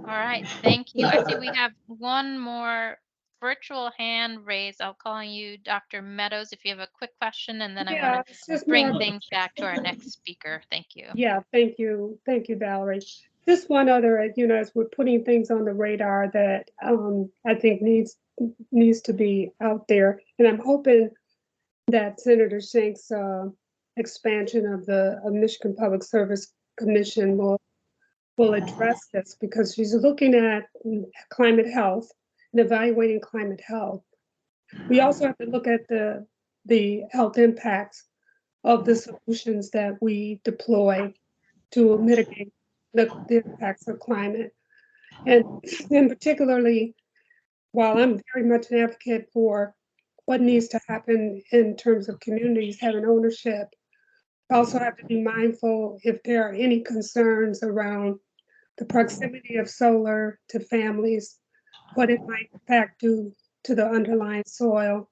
Speaker 3: All right, thank you. I see we have one more virtual hand raised. I'll call on you, Dr. Meadows, if you have a quick question, and then I want to bring things back to our next speaker. Thank you.
Speaker 13: Yeah, thank you. Thank you, Valerie. Just one other, as we're putting things on the radar that I think needs to be out there. And I'm hoping that Senator Shank's expansion of the Michigan Public Service Commission will address this, because she's looking at climate health and evaluating climate health. We also have to look at the health impacts of the solutions that we deploy to mitigate the impacts of climate. And particularly, while I'm very much an advocate for what needs to happen in terms of communities having ownership, I also have to be mindful if there are any concerns around the proximity of solar to families, what it might in fact do to the underlying soil,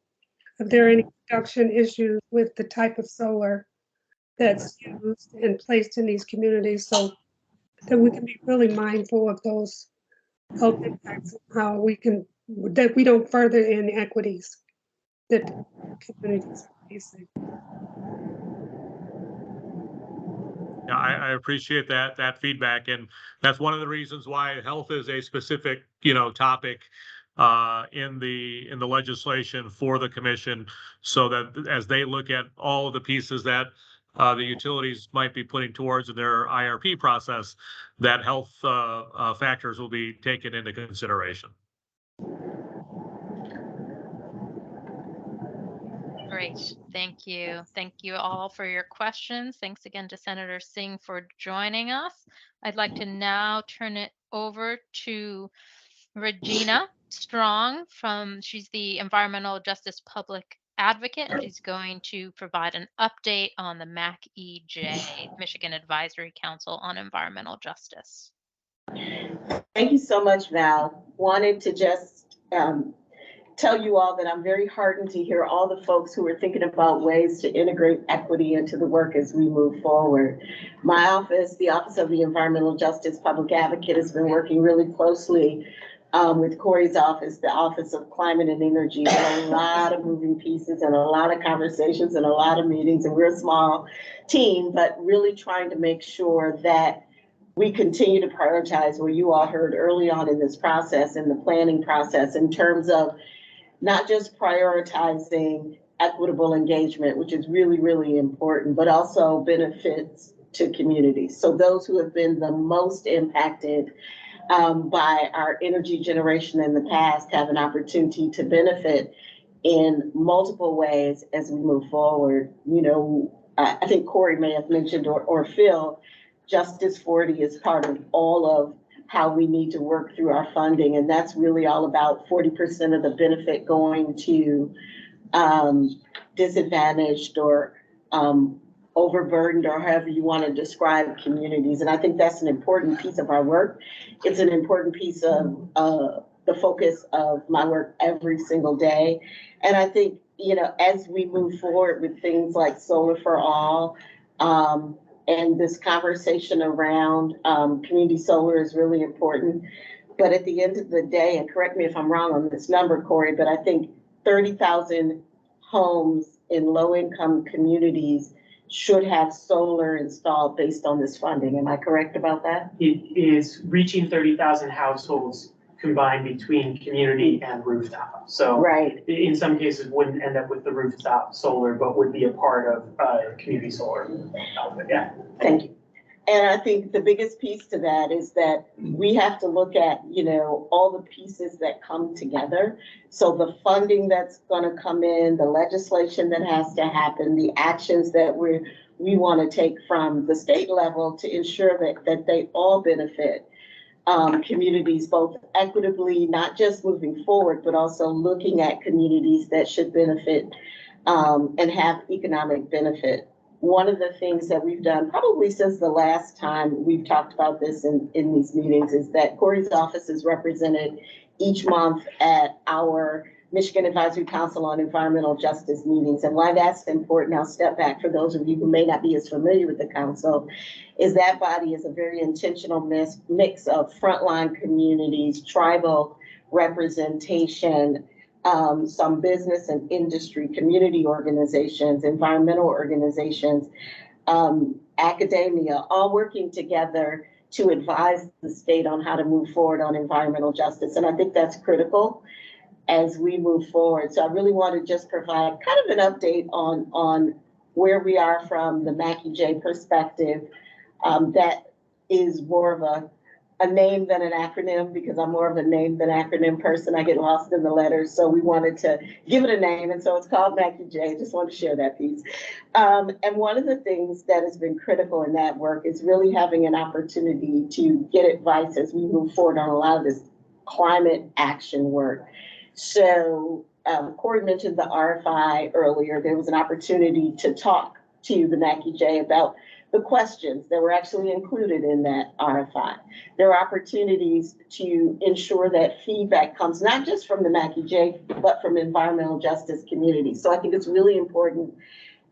Speaker 13: if there are any production issues with the type of solar that's used and placed in these communities, so that we can be really mindful of those health impacts and how that we don't further inequities that communities are facing.
Speaker 15: Yeah, I appreciate that feedback, and that's one of the reasons why health is a specific, topic in the legislation for the commission, so that as they look at all of the pieces that the utilities might be putting towards in their IRP process, that health factors will be taken into consideration.
Speaker 3: Great, thank you. Thank you all for your questions. Thanks again to Senator Singh for joining us. I'd like to now turn it over to Regina Strong she's the Environmental Justice Public Advocate, and she's going to provide an update on the MAC-EJ, Michigan Advisory Council on Environmental Justice.
Speaker 17: Thank you so much, Val. Wanted to just tell you all that I'm very heartened to hear all the folks who are thinking about ways to integrate equity into the work as we move forward. My office, the Office of the Environmental Justice Public Advocate, has been working really closely with Corey's office, the Office of Climate and Energy. There are a lot of moving pieces and a lot of conversations and a lot of meetings, and we're a small team, but really trying to make sure that we continue to prioritize what you all heard early on in this process, in the planning process, in terms of not just prioritizing equitable engagement, which is really, really important, but also benefits to communities. So those who have been the most impacted by our energy generation in the past have an opportunity to benefit in multiple ways as we move forward. You know, I think Corey may have mentioned, or Phil, Justice 40 is part of all of how we need to work through our funding. And that's really all about 40% of the benefit going to disadvantaged or overburdened, or however you want to describe communities. And I think that's an important piece of our work. It's an important piece of the focus of my work every single day. And I think, you know, as we move forward with things like Solar for All, and this conversation around community solar is really important. But at the end of the day, and correct me if I'm wrong on this number, Corey, but I think 30,000 homes in low-income communities should have solar installed based on this funding. Am I correct about that?
Speaker 12: It is reaching 30,000 households combined between community and rooftop. So
Speaker 17: right,
Speaker 12: in some cases wouldn't end up with the rooftop solar, but would be a part of community solar. Yeah.
Speaker 17: Thank you. And I think the biggest piece to that is that we have to look at, you know, all the pieces that come together. So the funding that's going to come in, the legislation that has to happen, the actions that we want to take from the state level to ensure that they all benefit communities both equitably, not just moving forward, but also looking at communities that should benefit and have economic benefit. One of the things that we've done probably since the last time we've talked about this in these meetings is that Corey's office is represented each month at our Michigan Advisory Council on Environmental Justice meetings. And why that's important, I'll step back for those of you who may not be as familiar with the council, is that body is a very intentional mix of frontline communities, tribal representation, some business and industry, community organizations, environmental organizations, academia, all working together to advise the state on how to move forward on environmental justice. And I think that's critical as we move forward. So I really want to just provide kind of an update on where we are from the Mackie J perspective. That is more of a name than an acronym, because I'm more of a name than acronym person. I get lost in the letters. So we wanted to give it a name. And so it's called Mackie J. Just want to share that piece. And one of the things that has been critical in that work is really having an opportunity to get advice as we move forward on a lot of this climate action work. So Corey mentioned the RFI earlier. There was an opportunity to talk to the Mackie J about the questions that were actually included in that RFI. There are opportunities to ensure that feedback comes not just from the Mackie J, but from environmental justice communities. So I think it's really important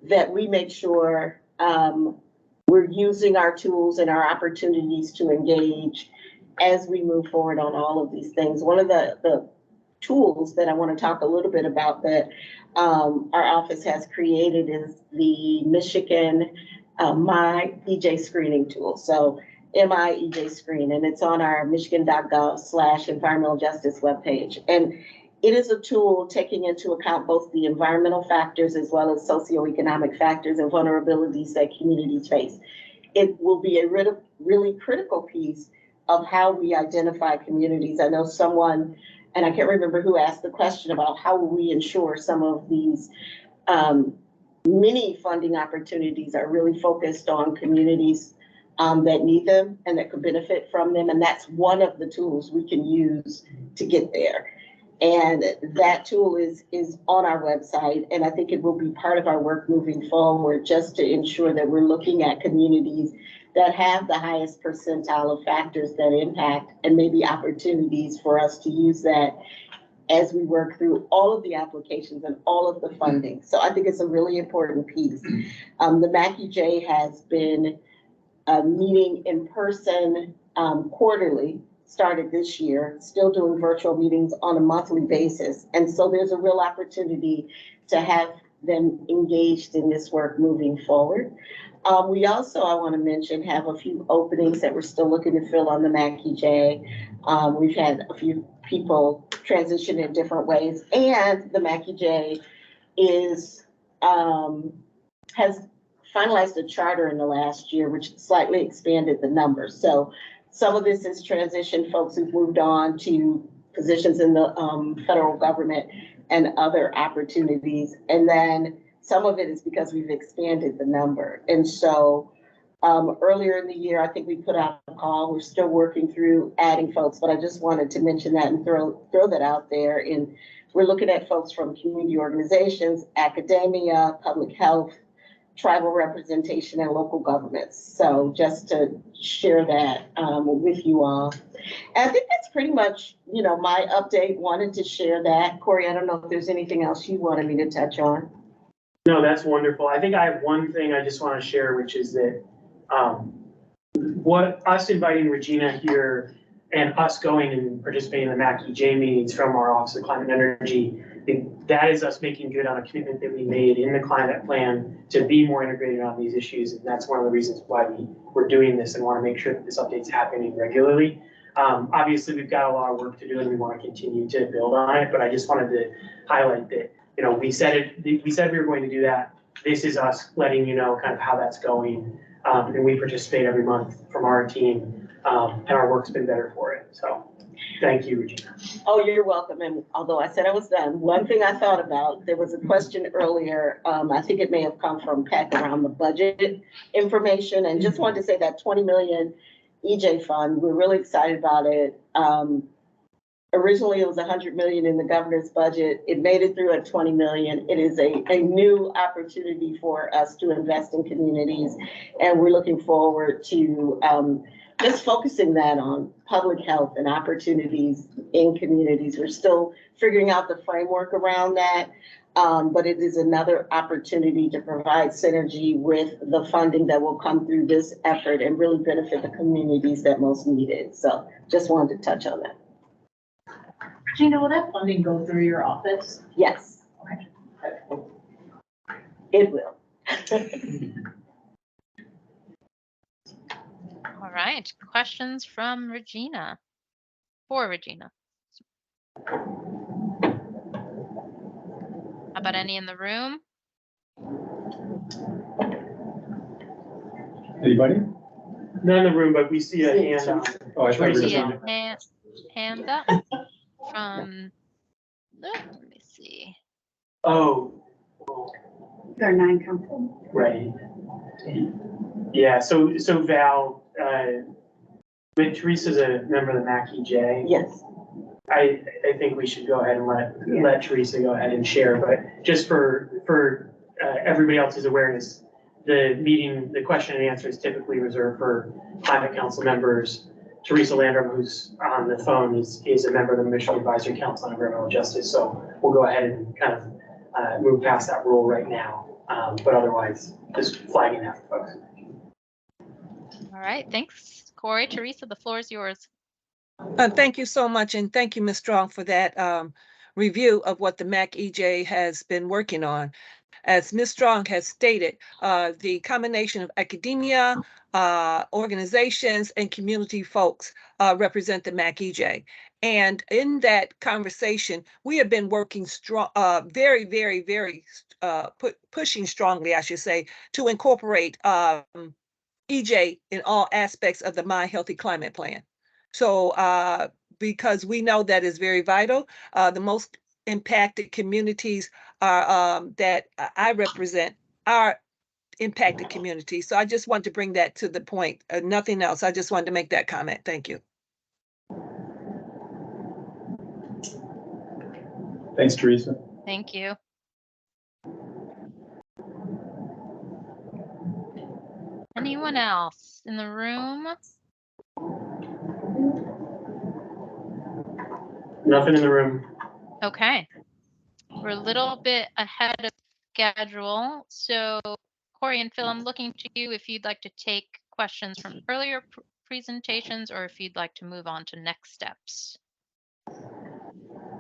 Speaker 17: that we make sure we're using our tools and our opportunities to engage as we move forward on all of these things. One of the tools that I want to talk a little bit about that our office has created is the Michigan My EJ screening tool. So MIEJ screen, and it's on our michigan.gov/environmental justice webpage. And it is a tool taking into account both the environmental factors as well as socioeconomic factors and vulnerabilities that communities face. It will be a really critical piece of how we identify communities. I know someone, and I can't remember who asked the question about how will we ensure some of these many funding opportunities are really focused on communities that need them and that could benefit from them. And that's one of the tools we can use to get there. And that tool is on our website. And I think it will be part of our work moving forward, just to ensure that we're looking at communities that have the highest percentile of factors that impact, and maybe opportunities for us to use that as we work through all of the applications and all of the funding. So I think it's a really important piece. The Mackie J has been meeting in person quarterly, started this year, still doing virtual meetings on a monthly basis. And so there's a real opportunity to have them engaged in this work moving forward. We also, I want to mention, have a few openings that we're still looking to fill on the Mackey-J. We've had a few people transition in different ways, and the Mackey-J is, has finalized a charter in the last year, which slightly expanded the numbers. So some of this is transition folks who've moved on to positions in the federal government and other opportunities. And then some of it is because we've expanded the number. And so earlier in the year, I think we put out a call. We're still working through adding folks, but I just wanted to mention that and throw that out there. And we're looking at folks from community organizations, academia, public health, tribal representation, and local governments. So just to share that with you all. And I think that's pretty much, my update. Wanted to share that. Corey, I don't know if there's anything else you wanted me to touch on.
Speaker 12: No, that's wonderful. I think I have one thing I just want to share, which is that what us inviting Regina here and us going and participating in the Mackey-J meetings from our Office of Climate and Energy, that is us making good on a commitment that we made in the climate plan to be more integrated on these issues. And that's one of the reasons why we're doing this and want to make sure that this update's happening regularly. Obviously, we've got a lot of work to do and we want to continue to build on it, but I just wanted to highlight that, we said we were going to do that. This is us letting you know kind of how that's going. And we participate every month from our team, and our work's been better for it. So thank you, Regina.
Speaker 17: Oh, you're welcome. And although I said I was done, one thing I thought about, there was a question earlier, I think it may have come from Peck around the budget information, and just wanted to say that 20 million EJ fund, we're really excited about it. Originally, it was 100 million in the governor's budget. It made it through at 20 million. It is a new opportunity for us to invest in communities. And we're looking forward to just focusing that on public health and opportunities in communities. We're still figuring out the framework around that. But it is another opportunity to provide synergy with the funding that will come through this effort and really benefit the communities that most need it. So just wanted to touch on that.
Speaker 10: Regina, will that funding go through your office?
Speaker 17: Yes.
Speaker 10: Okay.
Speaker 17: It will.
Speaker 3: All right, questions from Regina, for Regina. How about any in the room?
Speaker 1: Anybody?
Speaker 12: None in the room, but we see a hand up.
Speaker 1: Oh, I thought
Speaker 3: We see
Speaker 1: Regina.
Speaker 3: a hand up from, let me see.
Speaker 12: Oh,
Speaker 4: There are 9 companies.
Speaker 12: right. Yeah, so Val, but Teresa's a member of the Mackey-J.
Speaker 17: Yes.
Speaker 12: I think we should go ahead and let Teresa go ahead and share, but just for everybody else's awareness, the question and answer is typically reserved for climate council members. Teresa Landrum, who's on the phone, is a member of the Michigan Advisory Council on Environmental Justice, so we'll go ahead and kind of move past that rule right now, but otherwise, just flagging that for folks.
Speaker 3: All right, thanks, Corey. Teresa, the floor is yours.
Speaker 18: Thank you so much, and thank you, Ms. Strong, for that review of what the Mackey-J has been working on. As Ms. Strong has stated, the combination of academia, organizations, and community folks represent the Mackey-J. And in that conversation, we have been working strong, very, very, very pushing strongly, I should say, to incorporate EJ in all aspects of the My Healthy Climate Plan. So because we know that is very vital, the most impacted communities are that I represent are impacted communities. So I just want to bring that to the point. Nothing else. I just wanted to make that comment. Thank you.
Speaker 1: Thanks, Teresa.
Speaker 3: Thank you. Anyone else in the room?
Speaker 12: Nothing in the room.
Speaker 3: Okay. We're a little bit ahead of schedule. So Corey and Phil, I'm looking to you if you'd like to take questions from earlier presentations or if you'd like to move on to next steps.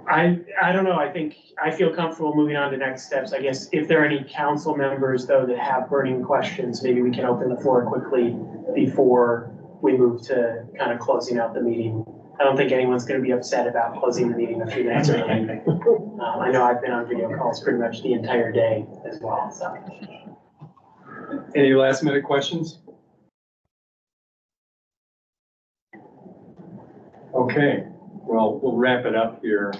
Speaker 12: I don't know. I think I feel comfortable moving on to next steps. I guess if there are any council members though that have burning questions, maybe we can open the floor quickly before we move to kind of closing out the meeting. I don't think anyone's going to be upset about closing the meeting a few minutes early. I know I've been on video calls pretty much the entire day as well. So,
Speaker 1: any last minute questions? Okay. Well, we'll wrap it up here.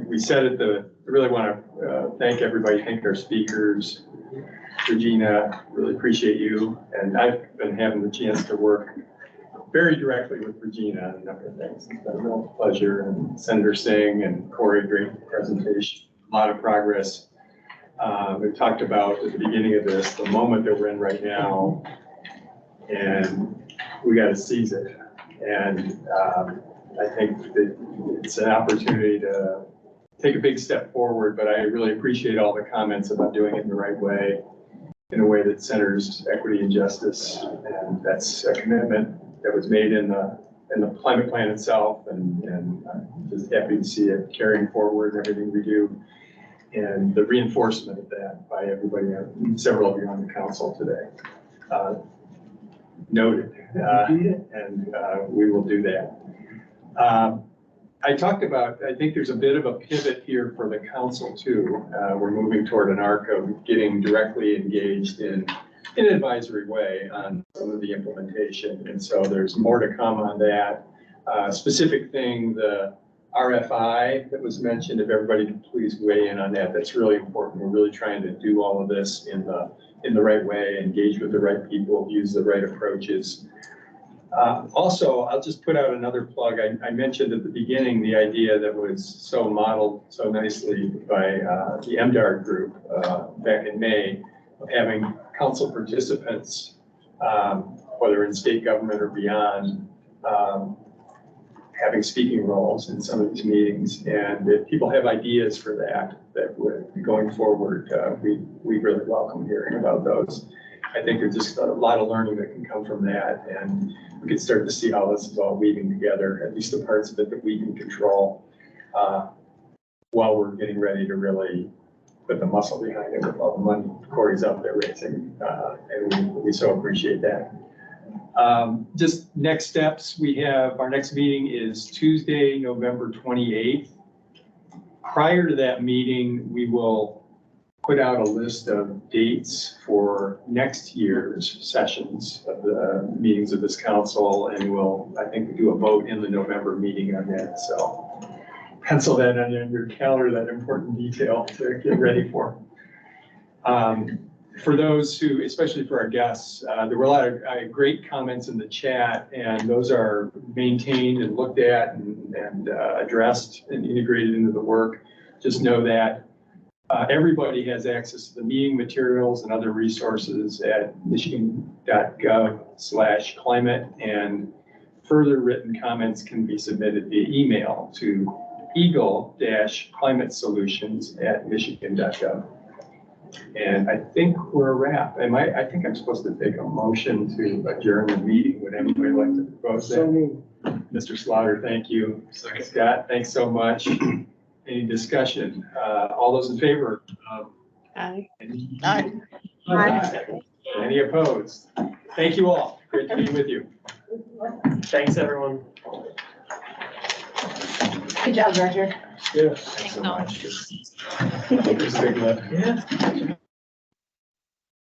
Speaker 1: We said at I really want to thank everybody, thank our speakers. Regina, really appreciate you. And I've been having the chance to work very directly with Regina on a number of things. It's been a real pleasure. And Senator Singh and Corey, great presentation, a lot of progress. We talked about at the beginning of this, the moment that we're in right now, and we got to seize it. And I think that it's an opportunity to take a big step forward, but I really appreciate all the comments about doing it in the right way, in a way that centers equity and justice. And that's a commitment that was made in the climate plan itself. And I'm just happy to see it carrying forward everything we do. And the reinforcement of that by everybody, several of you on the council today. Noted. And we will do that. I talked about, I think there's a bit of a pivot here for the council too. We're moving toward an arc of getting directly engaged in an advisory way on some of the implementation. And so there's more to come on that. Specific thing, the RFI that was mentioned, if everybody could please weigh in on that, that's really important. We're really trying to do all of this in the right way, engage with the right people, use the right approaches. Also, I'll just put out another plug. I mentioned at the beginning the idea that was so modeled so nicely by the MDARD group back in May of having council participants, whether in state government or beyond, having speaking roles in some of these meetings. And if people have ideas for that would, going forward, we really welcome hearing about those. I think there's just a lot of learning that can come from that, and we can start to see how this is all weaving together, at least the parts of it that we can control, while we're getting ready to really put the muscle behind it with all the money Corey's out there raising, and we so appreciate that. Just next steps, our next meeting is Tuesday, November 28th. Prior to that meeting, we will put out a list of dates for next year's sessions of the meetings of this council, and we'll, I think, do a vote in the November meeting on that. So pencil that on your calendar, that important detail to get ready for. For those who, especially for our guests, there were a lot of great comments in the chat, and those are maintained and looked at and addressed and integrated into the work. Just know that everybody has access to the meeting materials and other resources at michigan.gov/climate, and further written comments can be submitted via email to eagle-climatesolutions@michigan.gov. And I think we're a wrap. I think I'm supposed to take a motion to adjourn the meeting. Would anybody like to propose that? Mr. Slaughter, thank you. Scott, thanks so much. Any discussion? All those in favor?
Speaker 13: Aye.
Speaker 11: Aye.
Speaker 1: Aye. Any opposed? Thank you all. Great to be with you.
Speaker 12: thanks, everyone.
Speaker 10: Good job, Roger.
Speaker 16: Yes.
Speaker 1: Thanks so much. Here's a big lift. Yeah.